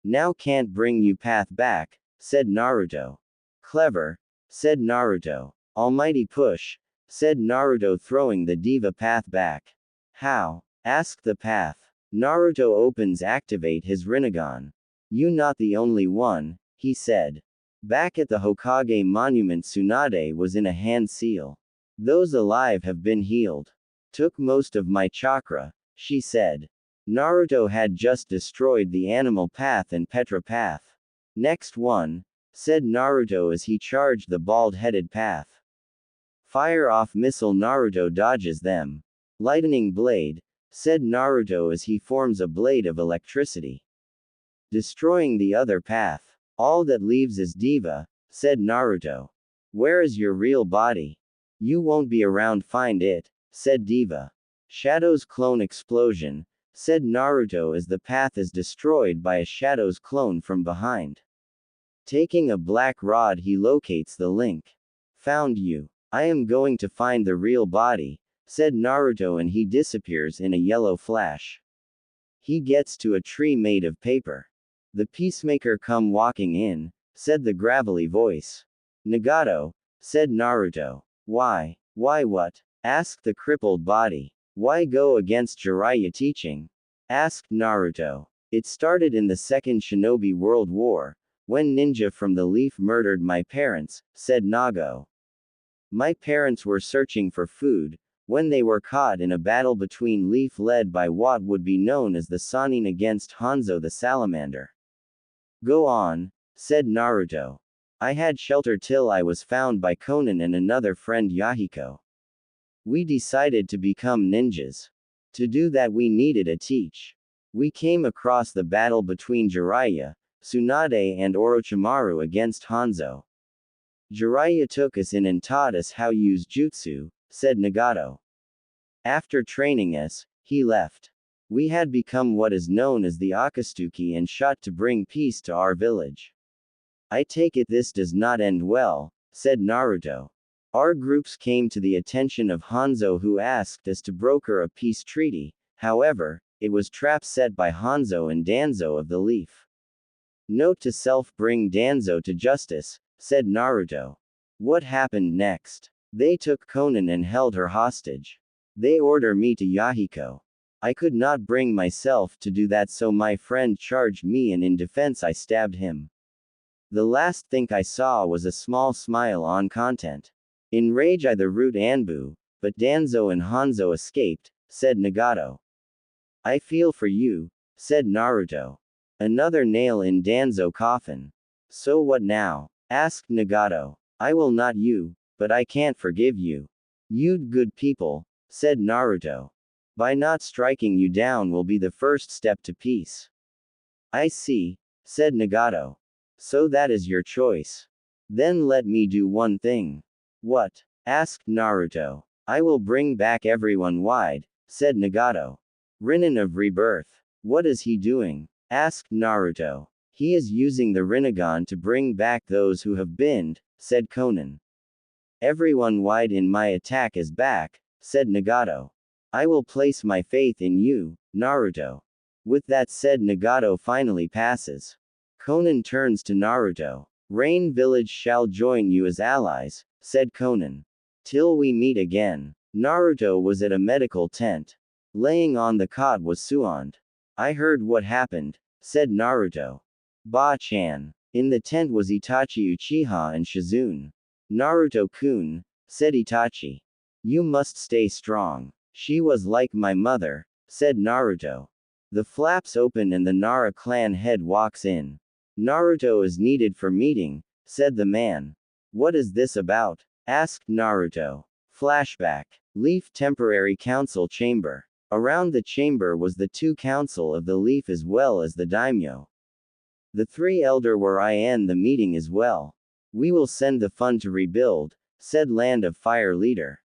Now can't bring you path back, said Naruto. Clever, said Naruto. Almighty push, said Naruto, throwing the diva path back. How? Asked the path. Naruto opens activate his Rinnegan. You not the only one, he said. Back at the Hokage monument, Tsunade was in a hand seal. Those alive have been healed. Took most of my chakra, she said. Naruto had just destroyed the animal path and Petra path. Next one, said Naruto as he charged the bald-headed path. Fire off missile. Naruto dodges them. Lightning blade, said Naruto as he forms a blade of electricity. Destroying the other path. All that leaves is Diva, said Naruto. Where is your real body? You won't be around, find it, said Diva. Shadow's clone explosion, said Naruto as the path is destroyed by a Shadow's clone from behind. Taking a black rod, he locates the link. Found you. I am going to find the real body, said Naruto, and he disappears in a yellow flash. He gets to a tree made of paper. The peacemaker come walking in, said the gravelly voice. Nagato, said Naruto. Why? Why what? Asked the crippled body. Why go against Jiraiya teaching? Asked Naruto. It started in the Second Shinobi World War, when ninja from the Leaf murdered my parents, said Nago. My parents were searching for food, when they were caught in a battle between Leaf led by what would be known as the Sannin against Hanzo the Salamander. Go on, said Naruto. I had shelter till I was found by Konan and another friend Yahiko. We decided to become ninjas. To do that we needed a teach. We came across the battle between Jiraiya, Tsunade and Orochimaru against Hanzo. Jiraiya took us in and taught us how use jutsu, said Nagato. After training us, he left. We had become what is known as the Akatsuki and shot to bring peace to our village. I take it this does not end well, said Naruto. Our groups came to the attention of Hanzo, who asked us to broker a peace treaty. However, it was trap set by Hanzo and Danzo of the Leaf. Note to self: bring Danzo to justice, said Naruto. What happened next? They took Konan and held her hostage. They order me to Yahiko. I could not bring myself to do that, so my friend charged me and in defense I stabbed him. The last thing I saw was a small smile on content. In rage I the root Anbu, but Danzo and Hanzo escaped, said Nagato. I feel for you, said Naruto. Another nail in Danzo coffin. So what now? Asked Nagato. I will not you, but I can't forgive you. You'd good people, said Naruto. By not striking you down will be the first step to peace. I see, said Nagato. So that is your choice. Then let me do one thing. What? Asked Naruto. I will bring back everyone wide, said Nagato. Rinnegan of Rebirth. What is he doing? Asked Naruto. He is using the Rinnegan to bring back those who have been, said Konan. Everyone wide in my attack is back, said Nagato. I will place my faith in you, Naruto. With that said, Nagato finally passes. Konan turns to Naruto. Rain Village shall join you as allies, said Konan. Till we meet again. Naruto was at a medical tent. Laying on the cot was Suand. I heard what happened, said Naruto. Ba-chan. In the tent was Itachi Uchiha and Shizune. Naruto-kun, said Itachi. You must stay strong. She was like my mother, said Naruto. The flaps open and the Nara clan head walks in. Naruto is needed for meeting, said the man. What is this about? Asked Naruto. Flashback. Leaf Temporary Council Chamber. Around the chamber was the two council of the Leaf as well as the daimyo. The three elder were in the meeting as well. We will send the fund to rebuild, said Land of Fire leader.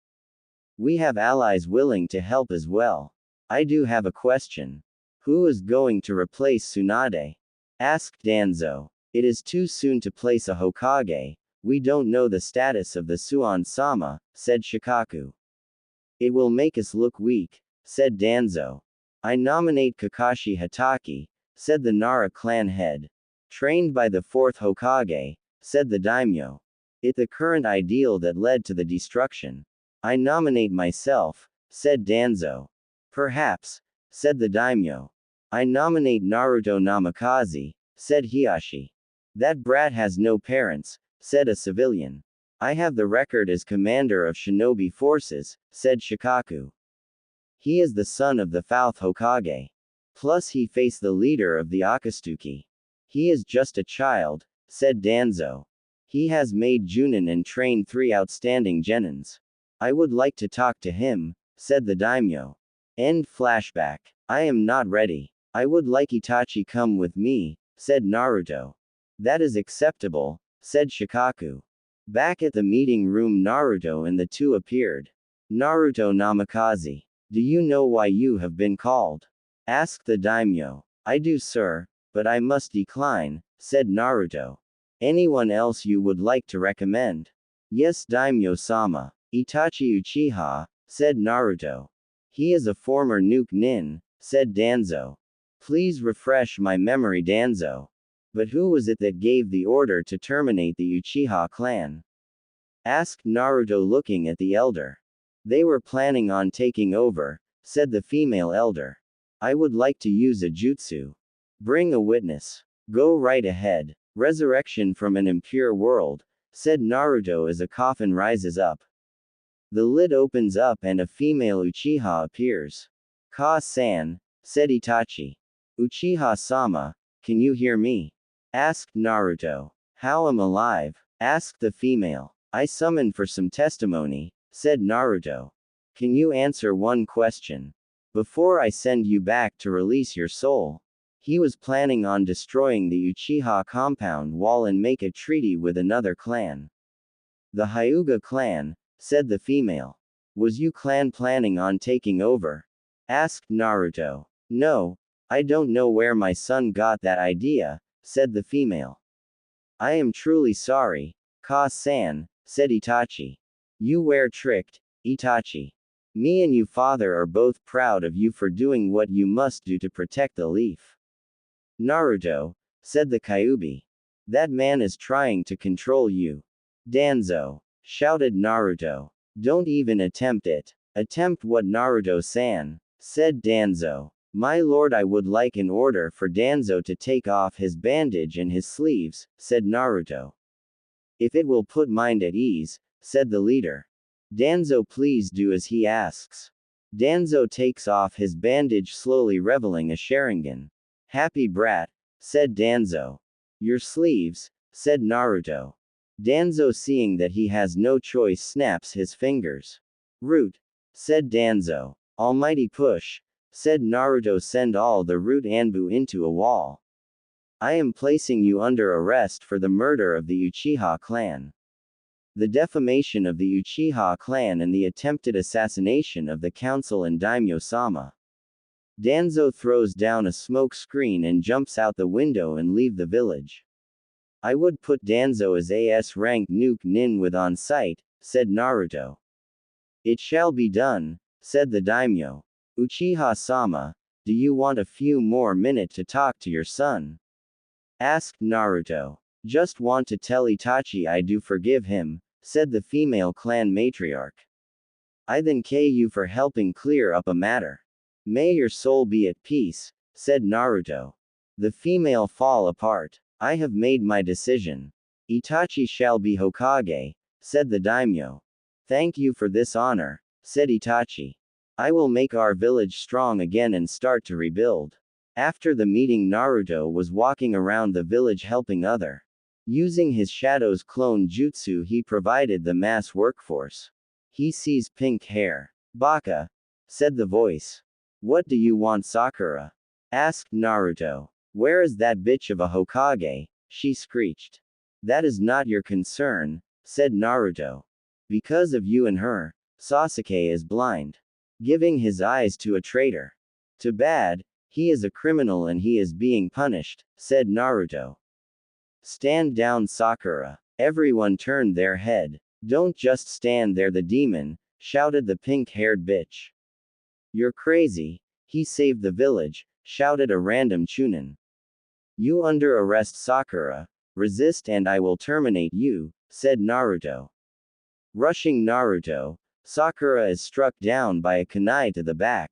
We have allies willing to help as well. I do have a question. Who is going to replace Tsunade? Asked Danzo. It is too soon to place a Hokage, We don't know the status of the Suan-sama, said Shikaku. It will make us look weak, said Danzo. I nominate Kakashi Hatake, said the Nara clan head. Trained by the fourth Hokage, said the daimyo. It's the current ideal that led to the destruction. I nominate myself, said Danzo. Perhaps, said the daimyo. I nominate Naruto Namikaze, said Hiashi. That brat has no parents, said a civilian. I have the record as commander of shinobi forces, said Shikaku. He is the son of the fourth Hokage. Plus he faced the leader of the Akatsuki. He is just a child, said Danzo. He has made Junin and trained 3 outstanding genins. I would like to talk to him, said the daimyo. End flashback. I am not ready. I would like Itachi come with me, said Naruto. That is acceptable, said Shikaku. Back at the meeting room Naruto and the two appeared. Naruto Namikaze. Do you know why you have been called? Asked the daimyo. I do, sir, but I must decline, said Naruto. Anyone else you would like to recommend? Yes, daimyo-sama. Itachi Uchiha, said Naruto. He is a former nuke nin, said Danzo. Please refresh my memory, Danzo. But who was it that gave the order to terminate the Uchiha clan? Asked Naruto looking at the elder. They were planning on taking over, said the female elder. I would like to use a jutsu. Bring a witness. Go right ahead. Resurrection from an impure world, said Naruto as a coffin rises up. The lid opens up and a female Uchiha appears. Ka-san, said Itachi. Uchiha-sama, can you hear me? Asked Naruto. How am alive? Asked the female. I summoned for some testimony, said Naruto. Can you answer one question? Before I send you back to release your soul. He was planning on destroying the Uchiha compound wall and make a treaty with another clan. The Hyuga clan, said the female. Was you clan planning on taking over? Asked Naruto. No, I don't know where my son got that idea, said the female. I am truly sorry, Ka-san, said Itachi. You were tricked, Itachi. Me and you father are both proud of you for doing what you must do to protect the leaf. Naruto, said the Kyuubi. That man is trying to control you. Danzo, shouted Naruto. Don't even attempt it. Attempt what, Naruto-san? Said Danzo. My lord, I would like an order for Danzo to take off his bandage and his sleeves, said Naruto. If it will put mind at ease, said the leader. Danzo, please do as he asks. Danzo takes off his bandage slowly, revealing a Sharingan. Happy brat, said Danzo. Your sleeves, said Naruto. Danzo, seeing that he has no choice, snaps his fingers. Root, said Danzo. Almighty push, said Naruto. Send all the root Anbu into a wall. I am placing you under arrest for the murder of the Uchiha clan. The defamation of the Uchiha clan and the attempted assassination of the council and daimyo-sama. Danzo throws down a smoke screen and jumps out the window and leave the village. I would put Danzo as AS rank nuke nin with on sight, said Naruto. It shall be done, said the daimyo. Uchiha-sama, do you want a few more minutes to talk to your son? Asked Naruto. Just want to tell Itachi I do forgive him, said the female clan matriarch. I thank you for helping clear up a matter. May your soul be at peace, said Naruto. The female fall apart. I have made my decision. Itachi shall be Hokage, said the daimyo. Thank you for this honor, said Itachi. I will make our village strong again and start to rebuild. After the meeting, Naruto was walking around the village helping other. Using his shadow's clone jutsu, he provided the mass workforce. He sees pink hair. Baka, said the voice. What do you want, Sakura? Asked Naruto. Where is that bitch of a Hokage? She screeched. That is not your concern, said Naruto. Because of you and her, Sasuke is blind. Giving his eyes to a traitor. Too bad, he is a criminal and he is being punished, said Naruto. Stand down, Sakura. Everyone turned their head. Don't just stand there, the demon, shouted the pink-haired bitch. You're crazy. He saved the village, shouted a random chunin. You under arrest, Sakura. Resist and I will terminate you, said Naruto. Rushing Naruto, Sakura is struck down by a kunai to the back.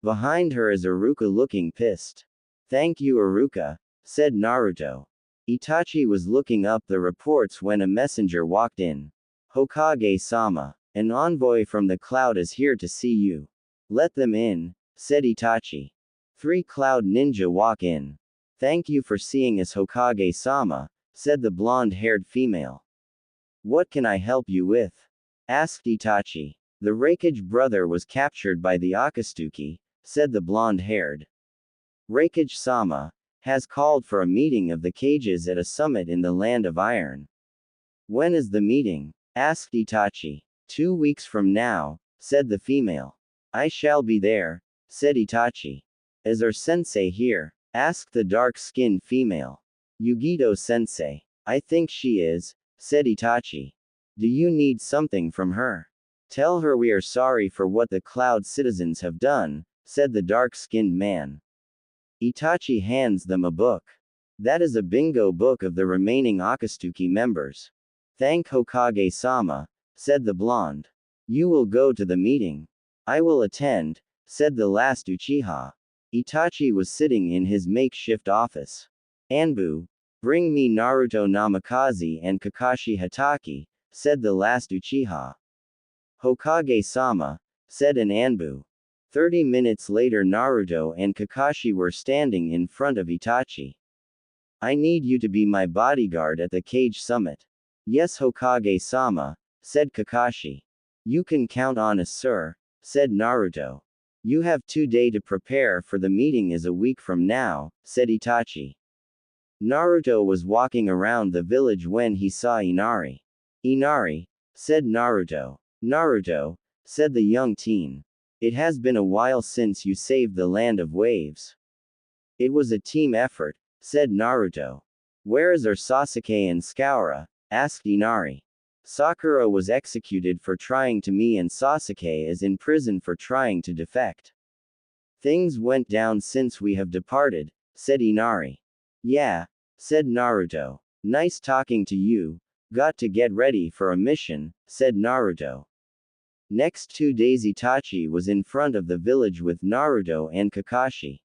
Behind her is Iruka looking pissed. Thank you, Iruka, said Naruto. Itachi was looking up the reports when a messenger walked in. Hokage-sama, an envoy from the cloud is here to see you. Let them in, said Itachi. 3 cloud ninja walk in. Thank you for seeing us, Hokage-sama, said the blonde-haired female. What can I help you with? Asked Itachi. The Raikage brother was captured by the Akatsuki, said the blonde-haired. Raikage-sama has called for a meeting of the Kages at a summit in the Land of Iron. When is the meeting? Asked Itachi. 2 weeks from now, said the female. I shall be there, said Itachi. Is our sensei here? Asked the dark-skinned female. Yugito-sensei. I think she is, said Itachi. Do you need something from her? Tell her we are sorry for what the cloud citizens have done, said the dark-skinned man. Itachi hands them a book. That is a bingo book of the remaining Akatsuki members. Thank Hokage-sama, said the blonde. You will go to the meeting. I will attend, said the last Uchiha. Itachi was sitting in his makeshift office. Anbu, bring me Naruto Namikaze and Kakashi Hatake, said the last Uchiha. Hokage-sama, said an Anbu. 30 minutes later, Naruto and Kakashi were standing in front of Itachi. I need you to be my bodyguard at the Cage Summit. Yes, Hokage-sama, said Kakashi. You can count on us, sir, said Naruto. You have 2 days to prepare for the meeting is a week from now, said Itachi. Naruto was walking around the village when he saw Inari. Inari, said Naruto. Naruto, said the young teen. It has been a while since you saved the Land of Waves. It was a team effort, said Naruto. Where is our Sasuke and Sakura? Asked Inari. Sakura was executed for trying to me and Sasuke is in prison for trying to defect. Things went down since we have departed, said Inari. Yeah, said Naruto. Nice talking to you. Got to get ready for a mission, said Naruto. Next 2 days Itachi was in front of the village with Naruto and Kakashi.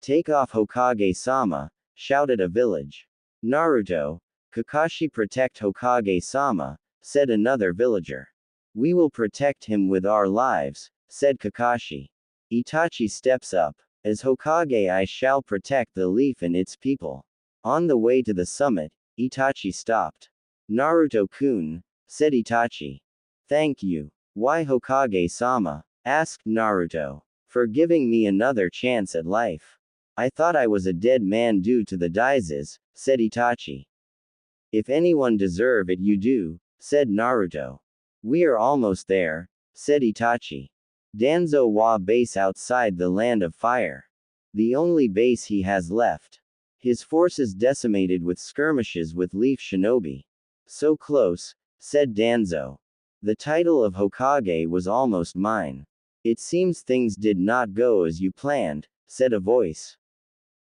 Take off Hokage-sama, shouted a village. Naruto, Kakashi protect Hokage-sama, said another villager. We will protect him with our lives, said Kakashi. Itachi steps up. As Hokage I shall protect the leaf and its people. On the way to the summit, Itachi stopped. Naruto-kun, said Itachi. Thank you. Why Hokage-sama? Asked Naruto. For giving me another chance at life. I thought I was a dead man due to the disease, said Itachi. If anyone deserve it you do, said Naruto. We are almost there, said Itachi. Danzo Wa base outside the Land of Fire. The only base he has left. His forces decimated with skirmishes with Leaf Shinobi. So close, said Danzo. The title of Hokage was almost mine. It seems things did not go as you planned, said a voice.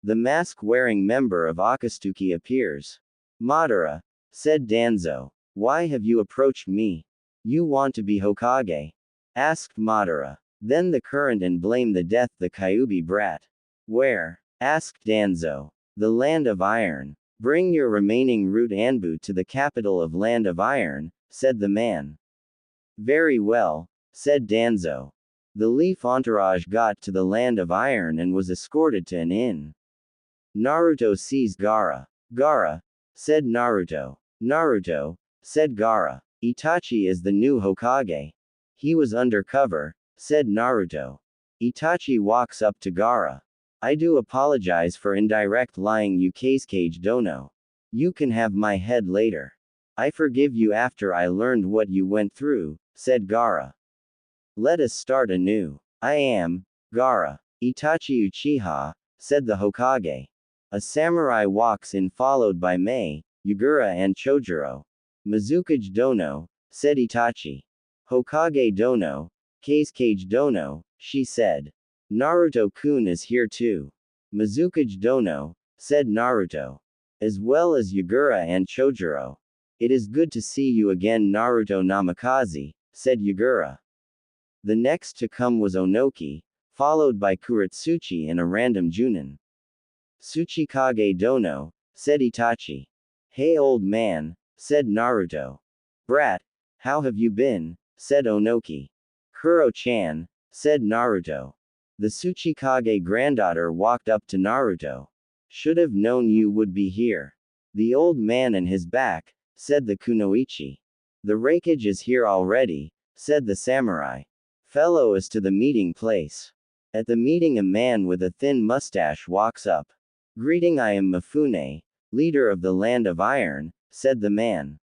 The mask-wearing member of Akatsuki appears. Madara, said Danzo. Why have you approached me? You want to be Hokage? Asked Madara. Then the current and blame the death the Kyuubi brat. Where? Asked Danzo. The Land of Iron. Bring your remaining root Anbu to the capital of Land of Iron, said the man. Very well, said Danzo. The Leaf entourage got to the Land of Iron and was escorted to an inn. Naruto sees Gaara. Gaara, said Naruto. Naruto, said Gaara. Itachi is the new Hokage. He was undercover, said Naruto. Itachi walks up to Gaara. I do apologize for indirect lying you Kage Dono. You can have my head later. I forgive you after I learned what you went through, said Gaara. Let us start anew. I am, Gaara. Itachi Uchiha, said the Hokage. A samurai walks in followed by Mei, Yugura and Chojuro. Mizukage dono, said Itachi. Hokage dono, Kazekage dono, she said. Naruto-kun is here too. Mizukage dono, said Naruto. As well as Yugura and Chojuro. It is good to see you again Naruto Namikaze, said Yugura. The next to come was Onoki, followed by Kurotsuchi and a random Junin. Tsuchikage dono, said Itachi. Hey old man, said Naruto. Brat, how have you been, said Onoki. Kuro-chan, said Naruto. The Tsuchikage granddaughter walked up to Naruto. Should have known you would be here. The old man and his back, said the kunoichi. The Raikage is here already, said the samurai. Fellow is to the meeting place. At the meeting a man with a thin mustache walks up. Greeting, I am Mifune, leader of the Land of Iron, said the man.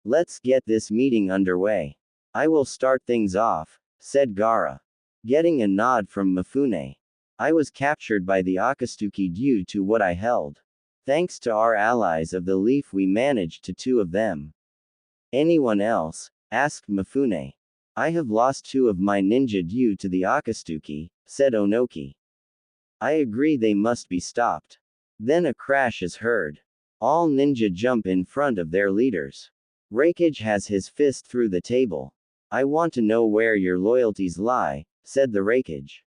Let's get this meeting underway. I will start things off, said Gaara. Getting a nod from Mifune. I was captured by the Akatsuki due to what I held. Thanks to our allies of the Leaf we managed to 2 of them. Anyone else? Asked Mifune. I have lost 2 of my ninja due to the Akatsuki, said Onoki. I agree they must be stopped. Then a crash is heard. All ninja jump in front of their leaders. Raikage has his fist through the table. I want to know where your loyalties lie, said the Raikage.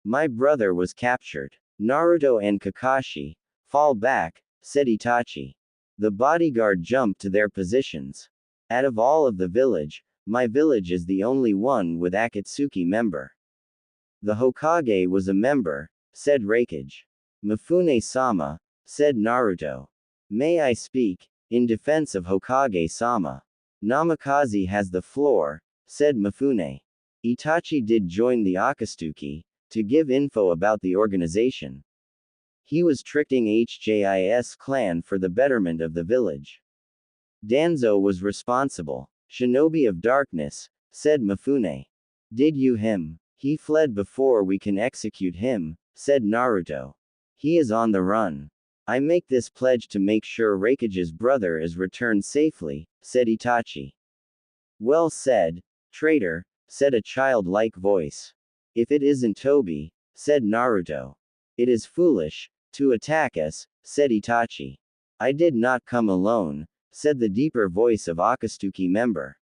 My brother was captured. Naruto and Kakashi, fall back, said Itachi. The bodyguard jumped to their positions. Out of all of the village, my village is the only one with Akatsuki member. The Hokage was a member, said Raikage. Mifune-sama, said Naruto. May I speak, in defense of Hokage-sama. Namikaze has the floor, said Mifune. Itachi did join the Akatsuki, to give info about the organization. He was tricking HJIS clan for the betterment of the village. Danzo was responsible. Shinobi of darkness, said Mifune. Did you him? He fled before we can execute him, said Naruto. He is on the run. I make this pledge to make sure Raikage's brother is returned safely, said Itachi. Well said, traitor, said a childlike voice. If it isn't Tobi, said Naruto. It is foolish, to attack us, said Itachi. I did not come alone, said the deeper voice of Akatsuki member.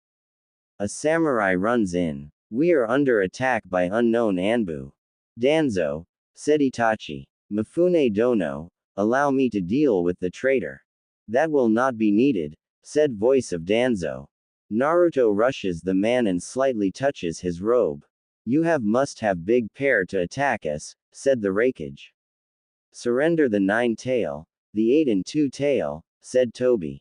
A samurai runs in. We are under attack by unknown Anbu. Danzo, said Itachi. Mifune dono, allow me to deal with the traitor. That will not be needed, said voice of Danzo. Naruto rushes the man and slightly touches his robe. You must have big pair to attack us, said the Raikage. Surrender the 9 tail, the 8 and 2 tail, said Tobi.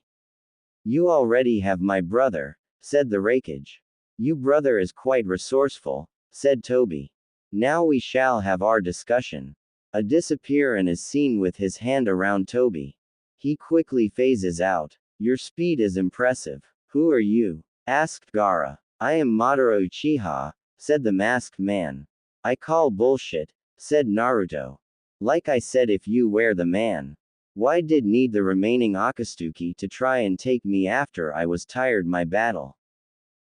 You already have my brother, said the Raikage. You brother is quite resourceful, said Tobi. Now we shall have our discussion. A disappear and is seen with his hand around Tobi. He quickly phases out. Your speed is impressive. Who are you? Asked Gaara. I am Madara Uchiha, said the masked man. I call bullshit, said Naruto. Like I said, if you were the man. Why did need the remaining Akatsuki to try and take me after I was tired my battle?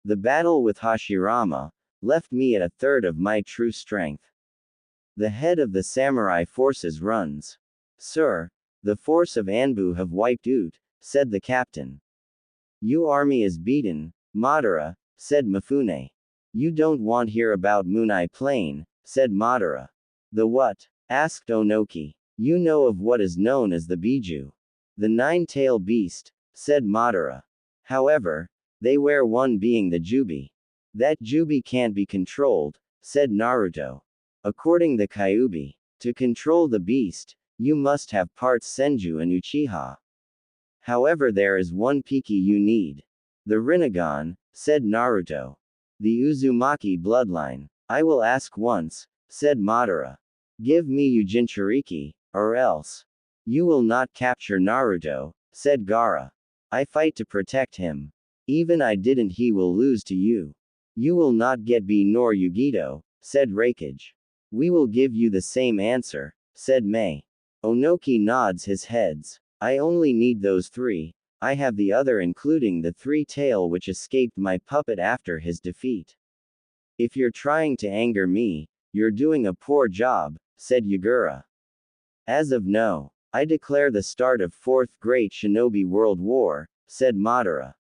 The battle with Hashirama left me at a third of my true strength. The head of the samurai forces runs. Sir, the force of Anbu have wiped out, said the captain. Your army is beaten, Madara, said Mifune. You don't want hear about Munai Plain, said Madara. The what? Asked Onoki. You know of what is known as the Biju. The 9-tail beast, said Madara. However, they wear one being the Jubi. That Jubi can't be controlled, said Naruto. According the Kyuubi, to control the beast, you must have parts Senju and Uchiha. However, there is one Piki you need. The Rinnegan, said Naruto. The Uzumaki bloodline. I will ask once, said Madara. Give me Ujinchuriki, or else. You will not capture Naruto, said Gaara. I fight to protect him. Even I didn't, he will lose to you. You will not get B nor Yugito, said Raikage. We will give you the same answer, said Mei. Onoki nods his heads. I only need those 3. I have the other including the 3-tail which escaped my puppet after his defeat. If you're trying to anger me, you're doing a poor job, said Yugura. As of no, I declare the start of 4th Great Shinobi World War, said Madara.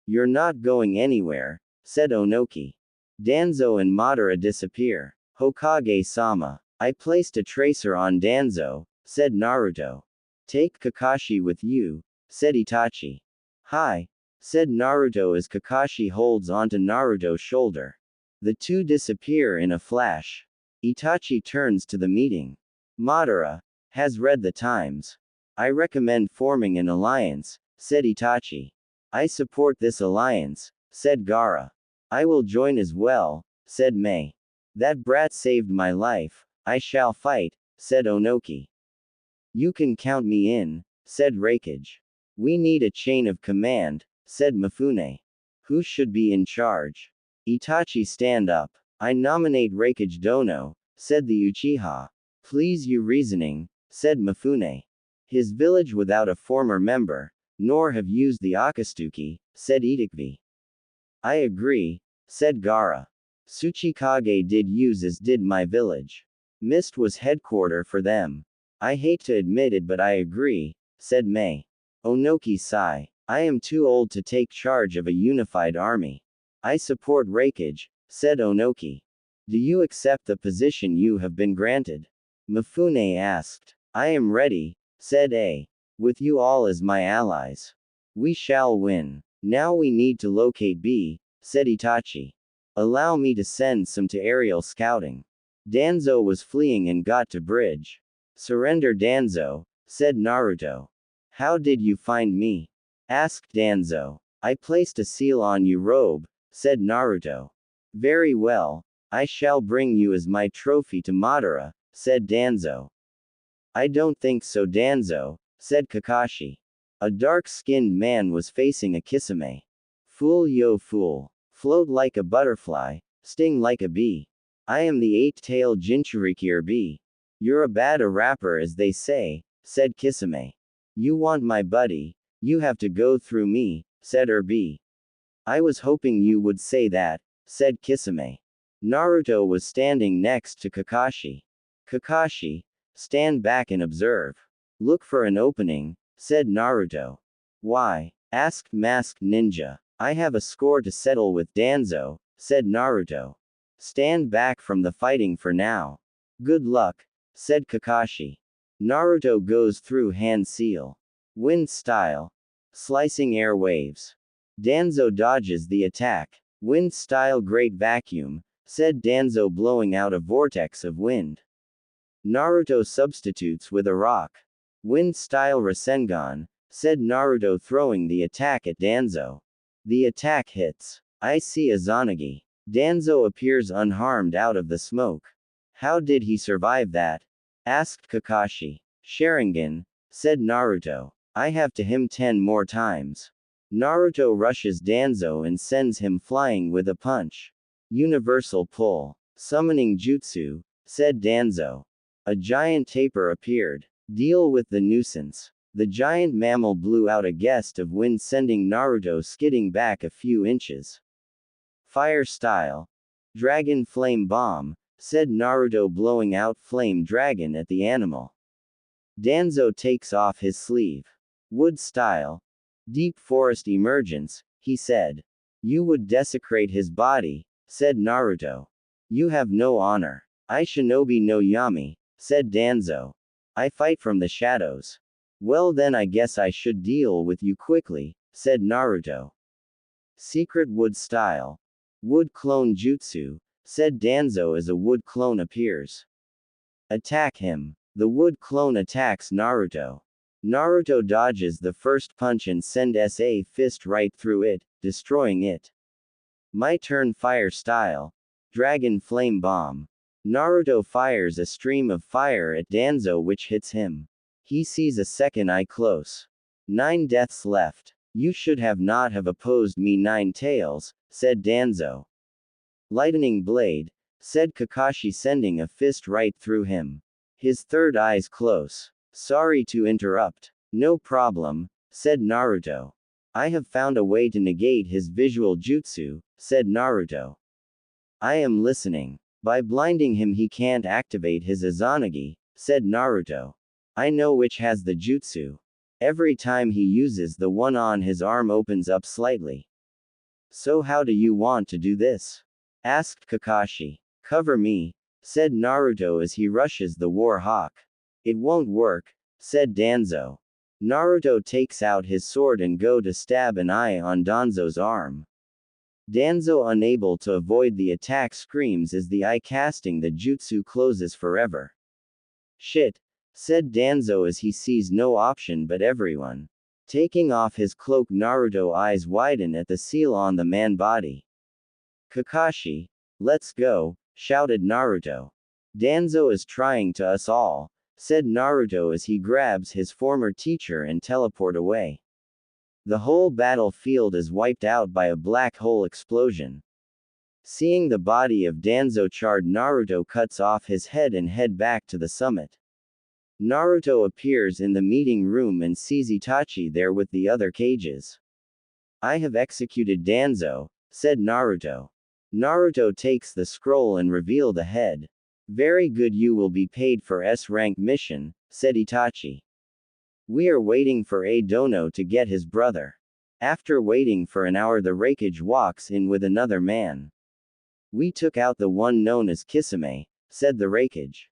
You're not going anywhere, said Onoki. Danzo and Madara disappear. Hokage-sama. I placed a tracer on Danzo, said Naruto. Take Kakashi with you, said Itachi. Hi, said Naruto as Kakashi holds onto Naruto's shoulder. The two disappear in a flash. Itachi turns to the meeting. Madara has read the Times. I recommend forming an alliance, said Itachi. I support this alliance, said Gaara. I will join as well, said Mei. That brat saved my life. I shall fight, said Onoki. You can count me in, said Raikage. We need a chain of command, said Mifune. Who should be in charge? Itachi stand up. I nominate Raikage Dono, said the Uchiha. Please you reasoning, said Mifune. His village without a former member, nor have used the Akatsuki, said Itakvi. I agree, said Gaara. Tsuchikage did use as did my village. Mist was headquarter for them. I hate to admit it but I agree, said Mei. Onoki sigh. I am too old to take charge of a unified army. I support Raikage, said Onoki. Do you accept the position you have been granted? Mifune asked. I am ready, said A. With you all as my allies. We shall win. Now we need to locate B, said Itachi. Allow me to send some to aerial scouting. Danzo was fleeing and got to bridge. Surrender Danzo, said Naruto. How did you find me? Asked Danzo. I placed a seal on your robe, said Naruto. Very well. I shall bring you as my trophy to Madara, said Danzo. I don't think so Danzo, said Kakashi. A dark-skinned man was facing a Kisame. Fool yo fool. Float like a butterfly, sting like a bee. I am the 8-tailed Jinchuriki bee. You're a bad a rapper as they say, said Kisame. You want my buddy, you have to go through me, said Bee. I was hoping you would say that, said Kisame. Naruto was standing next to Kakashi. Kakashi, stand back and observe. Look for an opening, said Naruto. Why? Asked Masked Ninja. I have a score to settle with Danzo, said Naruto. Stand back from the fighting for now. Good luck, said Kakashi. Naruto goes through hand seal. Wind style. Slicing air waves. Danzo dodges the attack. Wind style great vacuum, said Danzo blowing out a vortex of wind. Naruto substitutes with a rock. Wind style Rasengan, said Naruto throwing the attack at Danzo. The attack hits. I see Izanagi. Danzo appears unharmed out of the smoke. How did he survive that? Asked Kakashi. Sharingan, said Naruto. I have to him 10 more times. Naruto rushes Danzo and sends him flying with a punch. Universal pull. Summoning jutsu, said Danzo. A giant taper appeared. Deal with the nuisance. The giant mammal blew out a gust of wind sending Naruto skidding back a few inches. Fire style. Dragon flame bomb, said Naruto blowing out flame dragon at the animal. Danzo takes off his sleeve. Wood style. Deep forest emergence, he said. You would desecrate his body, said Naruto. You have no honor. I shinobi no yami, said Danzo. I fight from the shadows. Well then I guess I should deal with you quickly, said Naruto. Secret wood style. Wood clone jutsu, said Danzo as a wood clone appears. Attack him. The wood clone attacks Naruto. Naruto dodges the first punch and sends a fist right through it, destroying it. My turn fire style. Dragon flame bomb. Naruto fires a stream of fire at Danzo which hits him. He sees a second eye close. 9 deaths left. You should have not have opposed me 9 tails, said Danzo. Lightning blade, said Kakashi sending a fist right through him. His third eye's close. Sorry to interrupt. No problem, said Naruto. I have found a way to negate his visual jutsu, said Naruto. I am listening. By blinding him he can't activate his Izanagi, said Naruto. I know which has the jutsu. Every time he uses the one on his arm opens up slightly. So how do you want to do this? Asked Kakashi. Cover me, said Naruto as he rushes the war hawk. It won't work, said Danzo. Naruto takes out his sword and go to stab an eye on Danzo's arm. Danzo, unable to avoid the attack, screams as the eye casting the jutsu closes forever. Shit, said Danzo as he sees no option but everyone. Taking off his cloak, Naruto eyes widen at the seal on the man body. Kakashi, let's go, shouted Naruto. Danzo is trying to us all, said Naruto as he grabs his former teacher and teleport away. The whole battlefield is wiped out by a black hole explosion. Seeing the body of Danzo charred, Naruto cuts off his head and head back to the summit. Naruto appears in the meeting room and sees Itachi there with the other cages. I have executed Danzo, said Naruto. Naruto takes the scroll and reveal the head. Very good, you will be paid for S-rank mission, said Itachi. We are waiting for Dono to get his brother. After waiting for an hour, the Raikage walks in with another man. We took out the one known as Kisame, said the Raikage.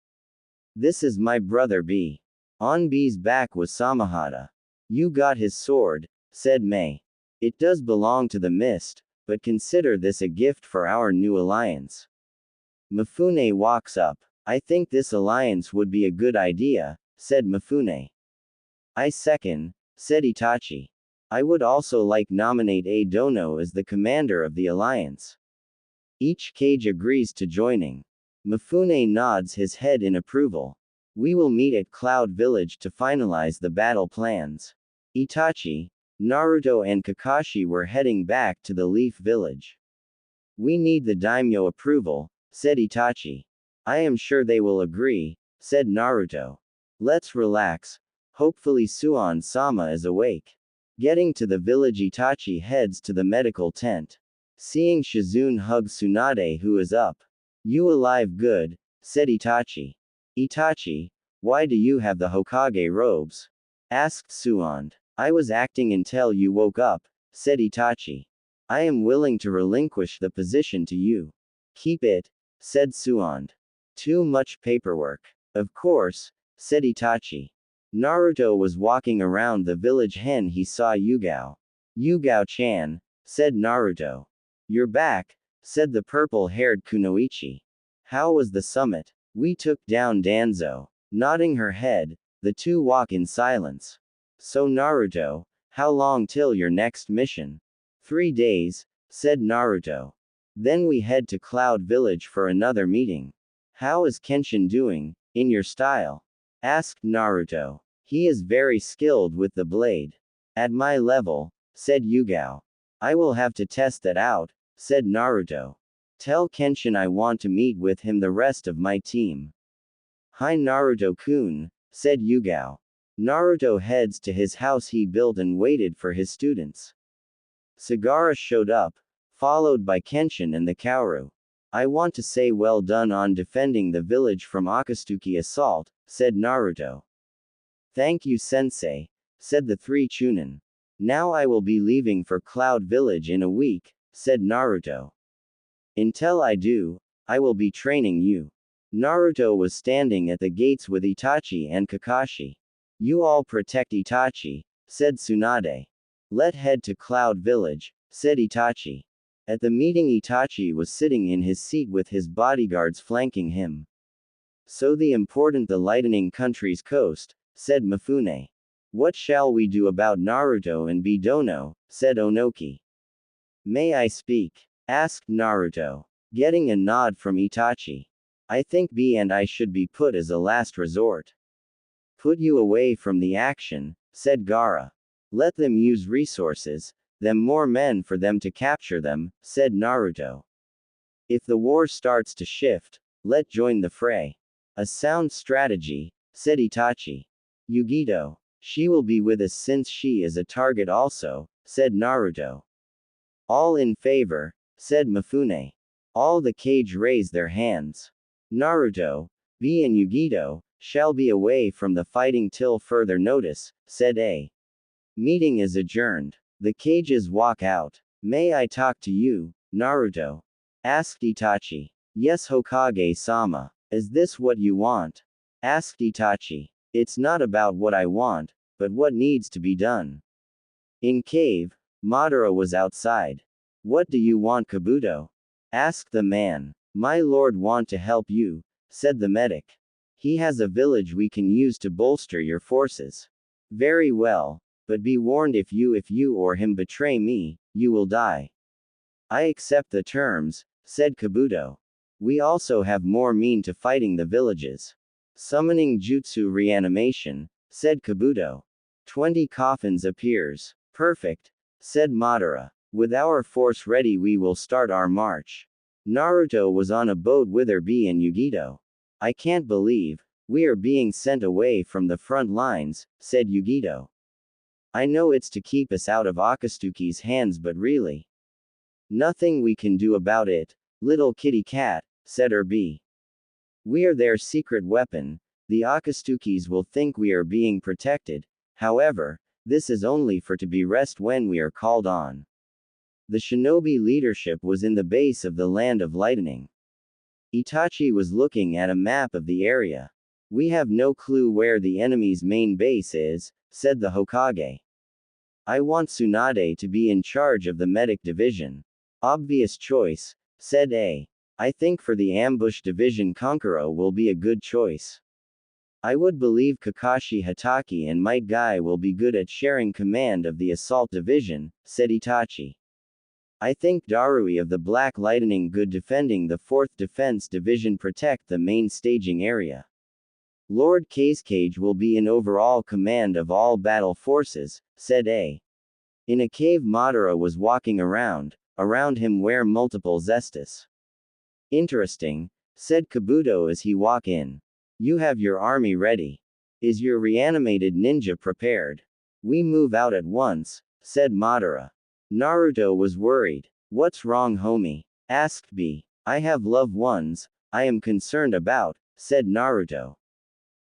This is my brother B. On B's back was Samahata. You got his sword, said Mei. It does belong to the mist, but consider this a gift for our new alliance. Mifune walks up. I think this alliance would be a good idea, said Mifune. I second, said Itachi. I would also like nominate Dono as the commander of the alliance. Each cage agrees to joining. Mifune nods his head in approval. We will meet at Cloud Village to finalize the battle plans. Itachi, Naruto and Kakashi were heading back to the Leaf Village. We need the daimyo approval, said Itachi. I am sure they will agree, said Naruto. Let's relax. Hopefully Suan-sama is awake. Getting to the village, Itachi heads to the medical tent. Seeing Shizune hugs Tsunade, who is up. You alive? Good, said Itachi. Itachi, why do you have the Hokage robes? Asked Suan. I was acting until you woke up, said Itachi. I am willing to relinquish the position to you. Keep it, said Suan. Too much paperwork. Of course, said Itachi. Naruto was walking around the village. He saw Yugao. Yugao-chan, said Naruto. You're back, said the purple-haired Kunoichi. How was the summit? We took down Danzo. Nodding her head, the two walk in silence. So Naruto, how long till your next mission? 3 days, said Naruto. Then we head to Cloud Village for another meeting. How is Kenshin doing, in your style? Asked Naruto. He is very skilled with the blade. At my level, said Yugao. I will have to test that out, said Naruto. Tell Kenshin I want to meet with him the rest of my team. Hi Naruto-kun, said Yugao. Naruto heads to his house he built and waited for his students. Sagara showed up, followed by Kenshin and the Kaoru. I want to say well done on defending the village from Akatsuki assault, said Naruto. Thank you sensei, said the 3 Chunin. Now I will be leaving for Cloud Village in a week, said Naruto. Until I do, I will be training you. Naruto was standing at the gates with Itachi and Kakashi. You all protect Itachi, said Tsunade. Let head to Cloud Village, said Itachi. At the meeting Itachi was sitting in his seat with his bodyguards flanking him. So the important the lightening country's coast, said Mifune. What shall we do about Naruto and Dono, said Onoki. May I speak? Asked Naruto. Getting a nod from Itachi. I think B and I should be put as a last resort. Put you away from the action, said Gaara. Let them use resources, them more men for them to capture them, said Naruto. If the war starts to shift, let join the fray. A sound strategy, said Itachi. Yugito. She will be with us since she is a target also, said Naruto. All in favor, said Mifune. All the cage raised their hands. Naruto, B and Yugito, shall be away from the fighting till further notice, said A. Meeting is adjourned. The cages walk out. May I talk to you, Naruto? Asked Itachi. Yes, Hokage-sama. Is this what you want? Asked Itachi. It's not about what I want, but what needs to be done. In cave, Madara was outside. What do you want, Kabuto? Asked the man. My lord want to help you, said the medic. He has a village we can use to bolster your forces. Very well, but be warned if you or him betray me, you will die. I accept the terms, said Kabuto. We also have more mean to fighting the villages. Summoning jutsu reanimation, said Kabuto. 20 coffins appears. Perfect, said Madara. With our force ready we will start our march. Naruto was on a boat with Erbi and Yugito. I can't believe we are being sent away from the front lines, said Yugito. I know it's to keep us out of Akatsuki's hands, but really, nothing we can do about it, little kitty cat, said Erbi. We are their secret weapon. The Akatsukis will think we are being protected. However, this is only for to be rest when we are called on. The shinobi leadership was in the base of the Land of Lightning. Itachi was looking at a map of the area. We have no clue where the enemy's main base is, said the Hokage. I want Tsunade to be in charge of the medic division. Obvious choice, said A. I think for the ambush division Kankuro will be a good choice. I would believe Kakashi Hatake and Might Guy will be good at sharing command of the assault division, said Itachi. I think Darui of the Black Lightning good defending the 4th Defense Division protect the main staging area. Lord Casecage will be in overall command of all battle forces, said A. In a cave Madara was walking around him were multiple Zestus. Interesting, said Kabuto as he walked in. You have your army ready. Is your reanimated ninja prepared? We move out at once, said Madara. Naruto was worried. What's wrong, homie? Asked B. I have loved ones I am concerned about, said Naruto.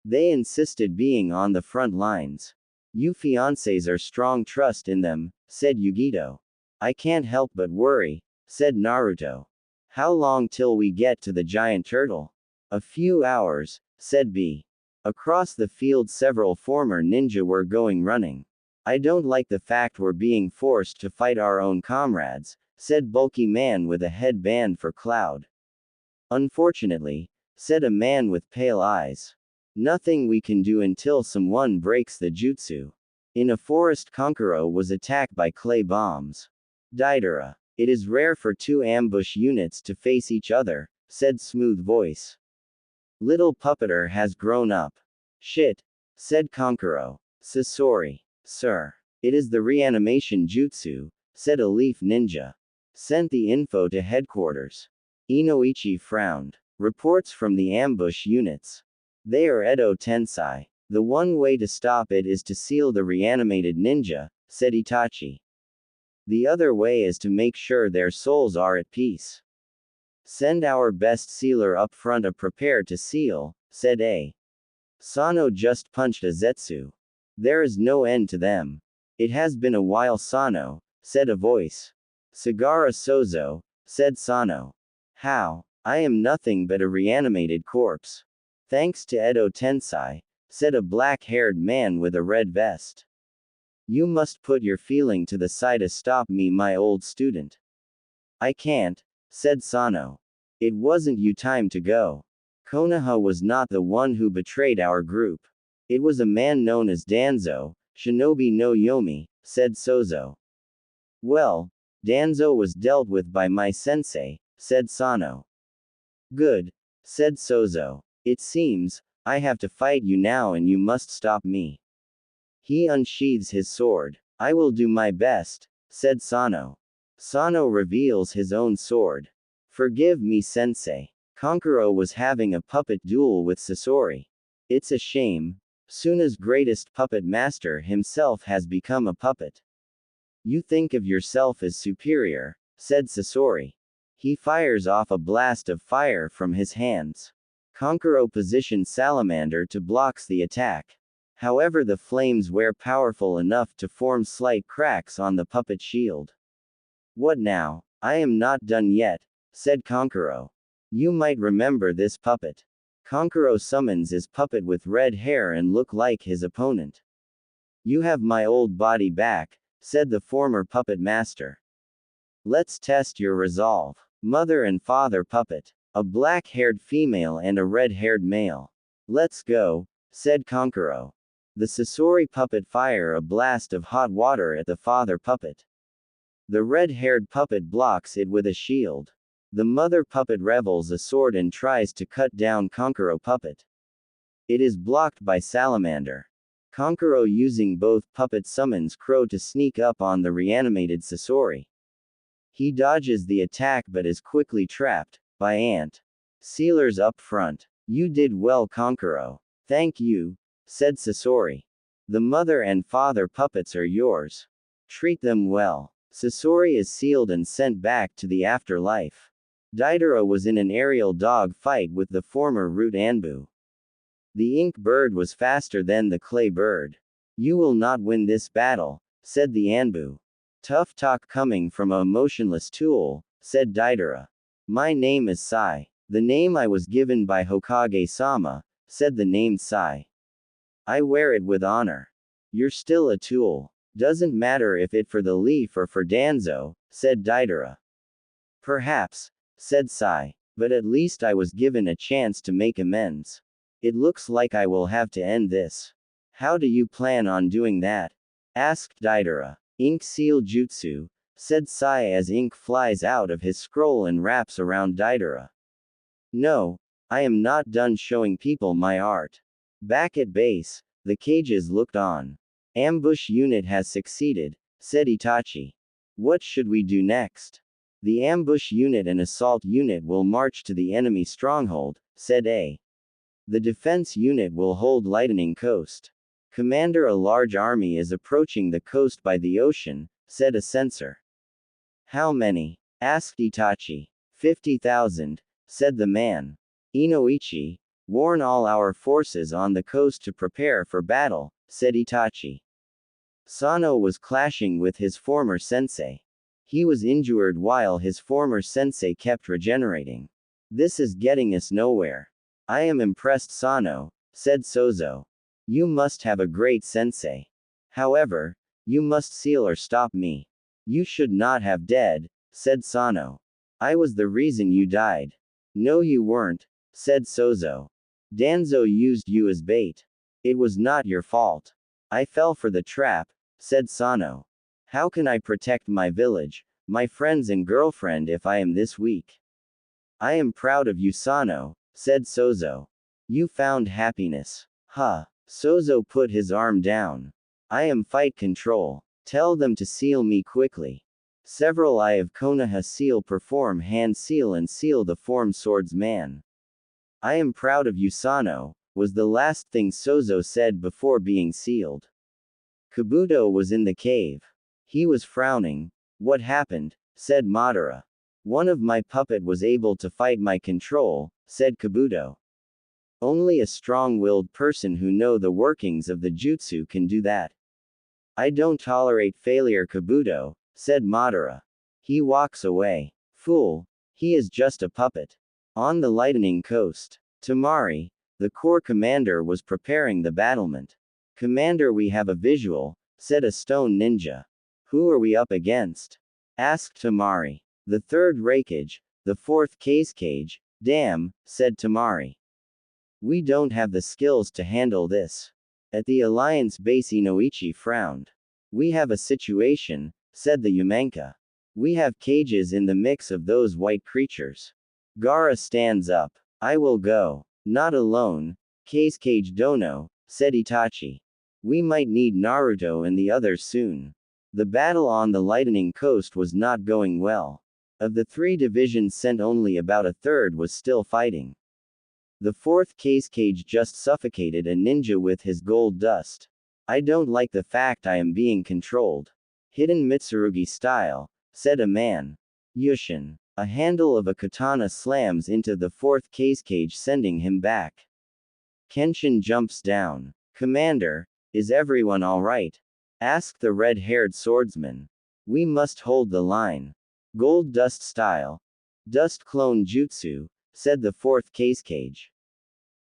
They insisted being on the front lines. You fiancés are strong, trust in them, said Yugito. I can't help but worry, said Naruto. How long till we get to the giant turtle? A few hours, said B. Across the field several former ninja were going running. I don't like the fact we're being forced to fight our own comrades, said bulky man with a headband for Cloud. Unfortunately, said a man with pale eyes. Nothing we can do until someone breaks the jutsu. In a forest Kankuro was attacked by clay bombs. Deidara. It is rare for 2 ambush units to face each other, said smooth voice. Little puppeter has grown up. Shit, said Kankuro. Sorry, sir. It is the reanimation jutsu, said a leaf ninja. Sent the info to headquarters. Inoichi frowned. Reports from the ambush units. They are Edo Tensei. The one way to stop it is to seal the reanimated ninja, said Itachi. The other way is to make sure their souls are at peace. Send our best sealer up front prepared to seal, said A. Sano just punched a Zetsu. There is no end to them. It has been a while, Sano, said a voice. Sagara Sozo, said Sano. How? I am nothing but a reanimated corpse. Thanks to Edo Tensei, said a black-haired man with a red vest. You must put your feeling to the side to stop me, my old student. I can't, said Sano. It wasn't you time to go. Konoha was not the one who betrayed our group. It was a man known as Danzo, Shinobi no Yomi, said Sozo. Well, Danzo was dealt with by my sensei, said Sano. Good, said Sozo. It seems, I have to fight you now and you must stop me. He unsheathes his sword. I will do my best, said Sano. Sano reveals his own sword. Forgive me, sensei. Kankuro was having a puppet duel with Sasori. It's a shame, Suna's greatest puppet master himself has become a puppet. You think of yourself as superior, said Sasori. He fires off a blast of fire from his hands. Kankuro positions Salamander to blocks the attack. However, the flames were powerful enough to form slight cracks on the puppet shield. What now? I am not done yet, said Kankuro. You might remember this puppet. Kankuro summons his puppet with red hair and look like his opponent. You have my old body back, said the former puppet master. Let's test your resolve. Mother and father puppet. A black-haired female and a red-haired male. Let's go, said Kankuro. The Sasori puppet fire a blast of hot water at the father puppet. The red-haired puppet blocks it with a shield. The mother puppet revels a sword and tries to cut down Kankuro puppet. It is blocked by Salamander. Kankuro using both puppet summons Crow to sneak up on the reanimated Sasori. He dodges the attack but is quickly trapped by Ant. Sealers up front. You did well, Kankuro. Thank you, said Sasori. The mother and father puppets are yours. Treat them well. Sasori is sealed and sent back to the afterlife. Deidara was in an aerial dog fight with the former Root Anbu. The ink bird was faster than the clay bird. You will not win this battle, said the Anbu. Tough talk coming from a motionless tool, said Deidara. My name is Sai. The name I was given by Hokage-sama, said the named Sai. I wear it with honor. You're still a tool. Doesn't matter if it for the leaf or for Danzo, said Deidara. Perhaps, said Sai, but at least I was given a chance to make amends. It looks like I will have to end this. How do you plan on doing that? Asked Deidara. Ink seal jutsu, said Sai as ink flies out of his scroll and wraps around Deidara. No, I am not done showing people my art. Back at base, the cages looked on. Ambush unit has succeeded, said Itachi. What should we do next? The ambush unit and assault unit will march to the enemy stronghold, said A. The defense unit will hold Lightning Coast. Commander, a large army is approaching the coast by the ocean, said a censor. How many? Asked Itachi. 50,000, said the man. Inoichi, warn all our forces on the coast to prepare for battle, said Itachi. Sano was clashing with his former sensei. He was injured while his former sensei kept regenerating. This is getting us nowhere. I am impressed, Sano, said Sozo. You must have a great sensei. However, you must seal or stop me. You should not have dead, said Sano. I was the reason you died. No, you weren't, said Sozo. Danzo used you as bait. It was not your fault. I fell for the trap, said Sano. How can I protect my village, my friends and girlfriend if I am this weak? I am proud of you, Sano, said Sozo. You found happiness. Huh. Sozo put his arm down. I am fight control. Tell them to seal me quickly. Several Eye of Konoha seal perform hand seal and seal the form swordsman. I am proud of you, Sano, was the last thing Sozo said before being sealed. Kabuto was in the cave. He was frowning. What happened? Said Madara. One of my puppet was able to fight my control, said Kabuto. Only a strong-willed person who know the workings of the jutsu can do that. I don't tolerate failure, Kabuto, said Madara. He walks away. Fool. He is just a puppet. On the Lightning Coast, Tamari, the corps commander, was preparing the battlement. Commander, we have a visual, said a stone ninja. Who are we up against? Asked Tamari. The third Raikage, the fourth Cage, damn, said Tamari. We don't have the skills to handle this. At the Alliance base, Inoichi frowned. We have a situation, said the Yamanka. We have cages in the mix of those white creatures. Gaara stands up. I will go. Not alone. Cage Dono, said Itachi. We might need Naruto and the others soon. The battle on the Lightning Coast was not going well. Of the 3 divisions sent, only about a third was still fighting. The fourth case cage just suffocated a ninja with his gold dust. I don't like the fact I am being controlled. Hidden Mitsurugi style, said a man. Yushin. A handle of a katana slams into the fourth case cage, sending him back. Kenshin jumps down. Commander, is everyone alright? Asked the red-haired swordsman. We must hold the line. Gold dust style. Dust clone jutsu, said the fourth case cage.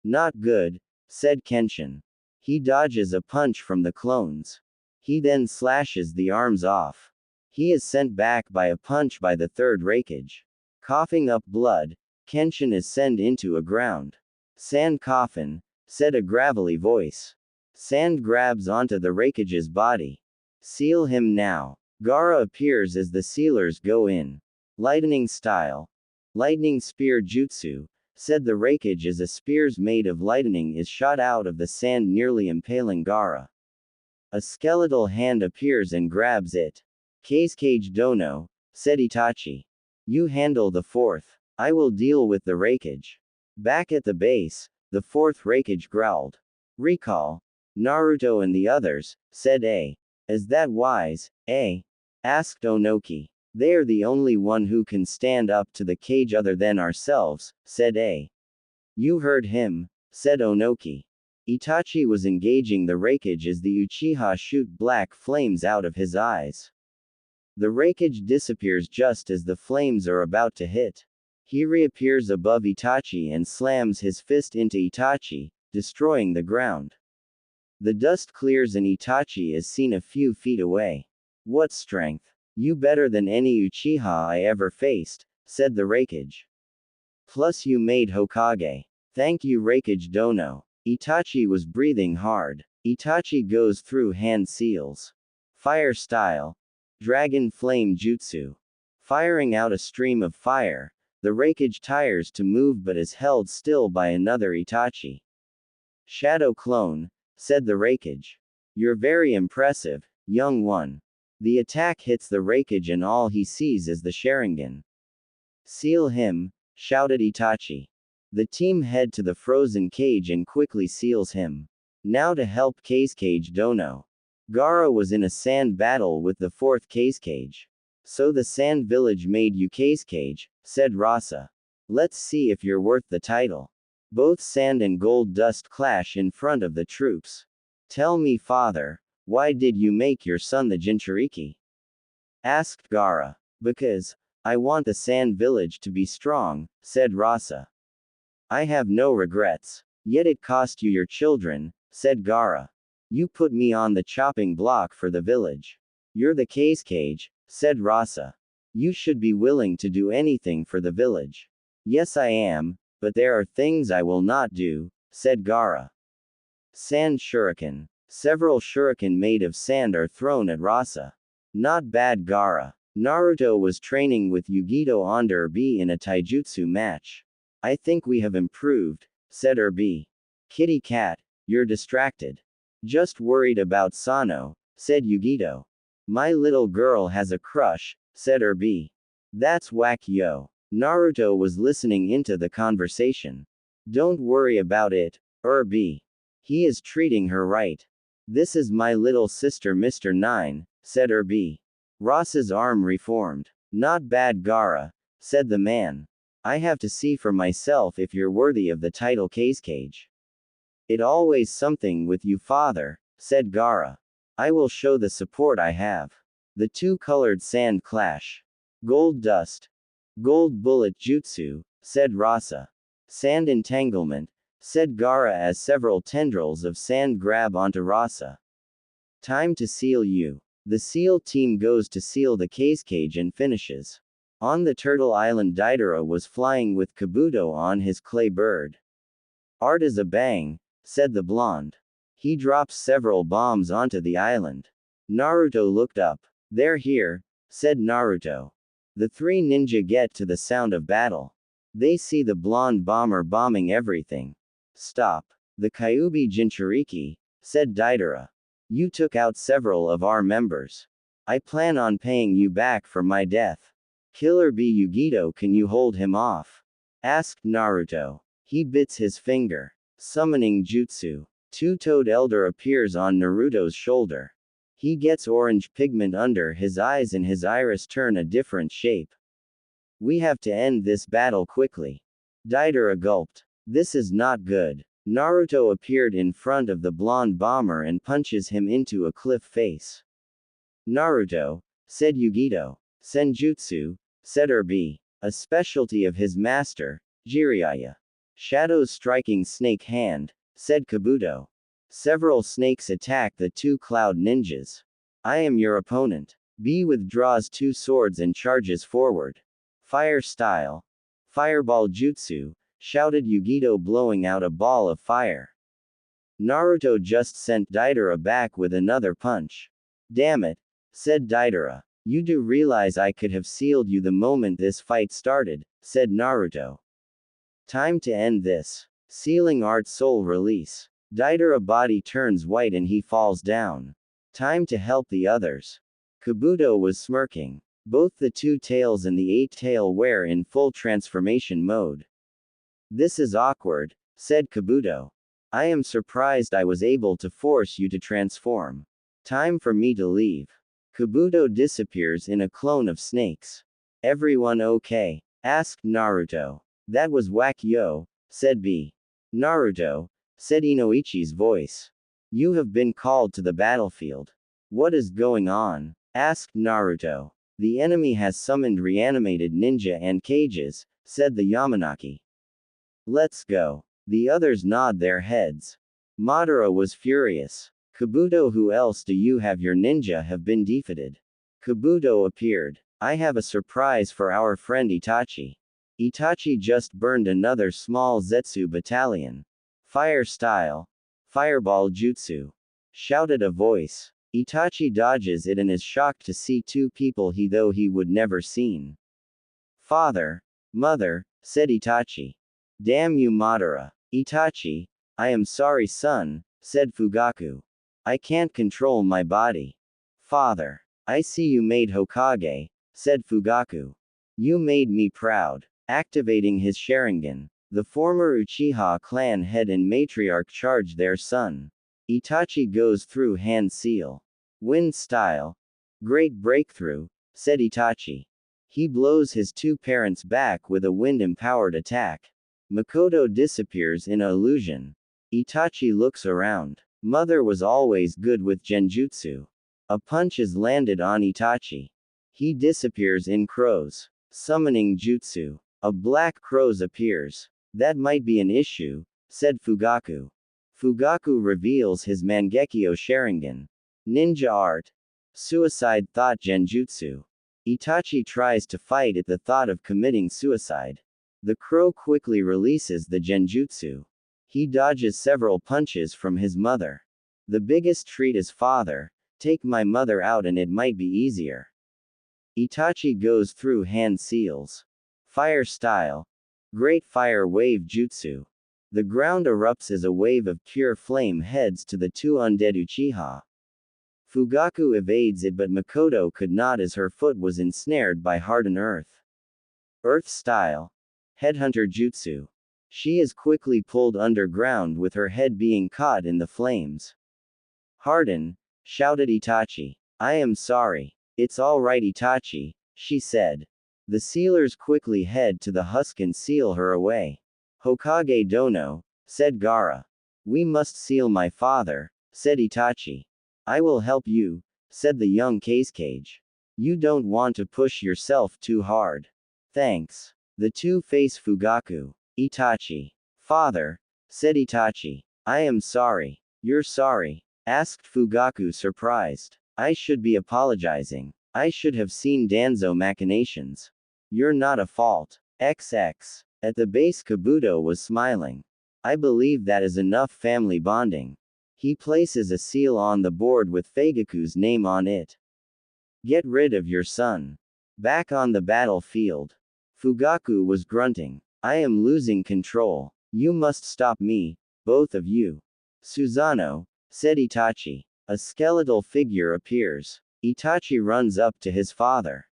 Not good, said Kenshin. He dodges a punch from the clones. He then slashes the arms off. He is sent back by a punch by the third raikage. Coughing up blood, Kenshin is sent into a ground. Sand coffin, said a gravelly voice. Sand grabs onto the raikage's body. Seal him now. Gaara appears as the sealers go in. Lightning style. Lightning spear jutsu, said the raikage as a spears made of lightning is shot out of the sand, nearly impaling Gaara. A skeletal hand appears and grabs it. Case cage dono, said Itachi. You handle the fourth. I will deal with the raikage. Back at the base, the fourth raikage growled. Recall. Naruto and the others, said A. Is that wise, A? Asked Onoki. They are the only one who can stand up to the cage other than ourselves, said A. You heard him, said Onoki. Itachi was engaging the raikage as the Uchiha shoot black flames out of his eyes. The raikage disappears just as the flames are about to hit. He reappears above Itachi and slams his fist into Itachi, destroying the ground. The dust clears and Itachi is seen a few feet away. What strength! You better than any Uchiha I ever faced, said the raikage. Plus you made Hokage. Thank you raikage dono. Itachi was breathing hard. Itachi goes through hand seals. Fire style. Dragon flame jutsu. Firing out a stream of fire, the raikage tires to move but is held still by another Itachi. Shadow clone, said the raikage. You're very impressive, young one. The attack hits the raikage and all he sees is the Sharingan. Seal him, shouted Itachi. The team head to the frozen cage and quickly seals him. Now to help case cage dono. Gaara was in a sand battle with the fourth case cage. So the sand village made you case cage, said Rasa. Let's see if you're worth the title. Both sand and gold dust clash in front of the troops. Tell me, father, why did you make your son the Jinchuriki? Asked Gaara. Because I want the sand village to be strong, said Rasa. I have no regrets. Yet it cost you your children, said Gaara. You put me on the chopping block for the village. You're the case cage, said Rasa. You should be willing to do anything for the village. Yes, I am, but there are things I will not do, said Gaara. Sand shuriken. Several shuriken made of sand are thrown at Rasa. Not bad, Gaara. Naruto was training with Yugito on Urbi in a taijutsu match. I think we have improved, said Urbi. Kitty cat, you're distracted. Just worried about Sano, said Yugito. My little girl has a crush, said Urbi. That's whack, yo. Naruto was listening into the conversation. Don't worry about it, Urbi. He is treating her right. This is my little sister Mr. 9, said Urbi. Ross's arm reformed. Not bad, Gaara, said the man. I have to see for myself if you're worthy of the title case cage. It always something with you, father, said Gaara. I will show the support I have. The two-colored sand clash. Gold dust. Gold bullet jutsu, said Rasa. Sand entanglement, said Gaara as several tendrils of sand grab onto Rasa. Time to seal you. The seal team goes to seal the case cage and finishes. On the Turtle Island, Deidara was flying with Kabuto on his clay bird. Art is a bang, said the blonde. He drops several bombs onto the island. Naruto looked up. They're here, said Naruto. The three ninja get to the sound of battle. They see the blonde bomber bombing everything. Stop. The Kyuubi Jinchuriki, said Deidara. You took out several of our members. I plan on paying you back for my death. Killer B Yugito, can you hold him off? Asked Naruto. He bits his finger. Summoning jutsu. Two-toed elder appears on Naruto's shoulder. He gets orange pigment under his eyes and his iris turn a different shape. We have to end this battle quickly. Deidara gulped. This is not good. Naruto appeared in front of the blonde bomber and punches him into a cliff face. Naruto, said Yugito. Senjutsu, said Urbi. A specialty of his master, Jiraiya. Shadow's striking snake hand, said Kabuto. Several snakes attack the two cloud ninjas. I am your opponent. B withdraws two swords and charges forward. Fire style. Fireball jutsu, shouted Yugito blowing out a ball of fire. Naruto just sent Deidara back with another punch. Damn it, said Deidara. You do realize I could have sealed you the moment this fight started, said Naruto. Time to end this. Sealing art soul release. Deidara body turns white and he falls down. Time to help the others. Kabuto was smirking. Both the two tails and the eight-tail were in full transformation mode. This is awkward, said Kabuto. I am surprised I was able to force you to transform. Time for me to leave. Kabuto disappears in a clone of snakes. Everyone okay? Asked Naruto. That was whack yo, said B. Naruto, said Inoichi's voice. You have been called to the battlefield. What is going on? Asked Naruto. The enemy has summoned reanimated ninja and cages, said the Yamanaki. Let's go. The others nod their heads. Madara was furious. Kabuto, who else do you have? Your ninja have been defeated. Kabuto appeared. I have a surprise for our friend Itachi. Itachi just burned another small Zetsu battalion. Fire style. Fireball jutsu. Shouted a voice. Itachi dodges it and is shocked to see two people he would never seen. Father, mother, said Itachi. Damn you Madara. Itachi, I am sorry son, said Fugaku. I can't control my body. Father, I see you made Hokage, said Fugaku. You made me proud. Activating his Sharingan, the former Uchiha clan head and matriarch charge their son. Itachi goes through hand seal. Wind style. Great breakthrough, said Itachi. He blows his two parents back with a wind-empowered attack. Makoto disappears in an illusion. Itachi looks around. Mother was always good with genjutsu. A punch is landed on Itachi. He disappears in crows. Summoning jutsu. A black crows appears. That might be an issue, said Fugaku. Fugaku reveals his Mangekyo Sharingan. Ninja art. Suicide thought genjutsu. Itachi tries to fight at the thought of committing suicide. The crow quickly releases the genjutsu. He dodges several punches from his mother. The biggest treat is father. Take my mother out and it might be easier. Itachi goes through hand seals. Fire style. Great fire wave jutsu. The ground erupts as a wave of pure flame heads to the two undead Uchiha. Fugaku evades it but Makoto could not as her foot was ensnared by hardened earth. Earth style. Headhunter jutsu. She is quickly pulled underground with her head being caught in the flames. Harden, shouted Itachi. I am sorry. It's all right Itachi, she said. The sealers quickly head to the husk and seal her away. Hokage Dono, said Gaara. We must seal my father, said Itachi. I will help you, said the young Kazekage. You don't want to push yourself too hard. Thanks. The two face Fugaku. Itachi. Father, said Itachi. I am sorry. You're sorry? Asked Fugaku surprised. I should be apologizing. I should have seen Danzo machinations. You're not a fault. XX. At the base Kabuto was smiling. I believe that is enough family bonding. He places a seal on the board with Fugaku's name on it. Get rid of your son. Back on the battlefield. Fugaku was grunting. I am losing control. You must stop me, both of you. Susanoo, said Itachi. A skeletal figure appears. Itachi runs up to his father.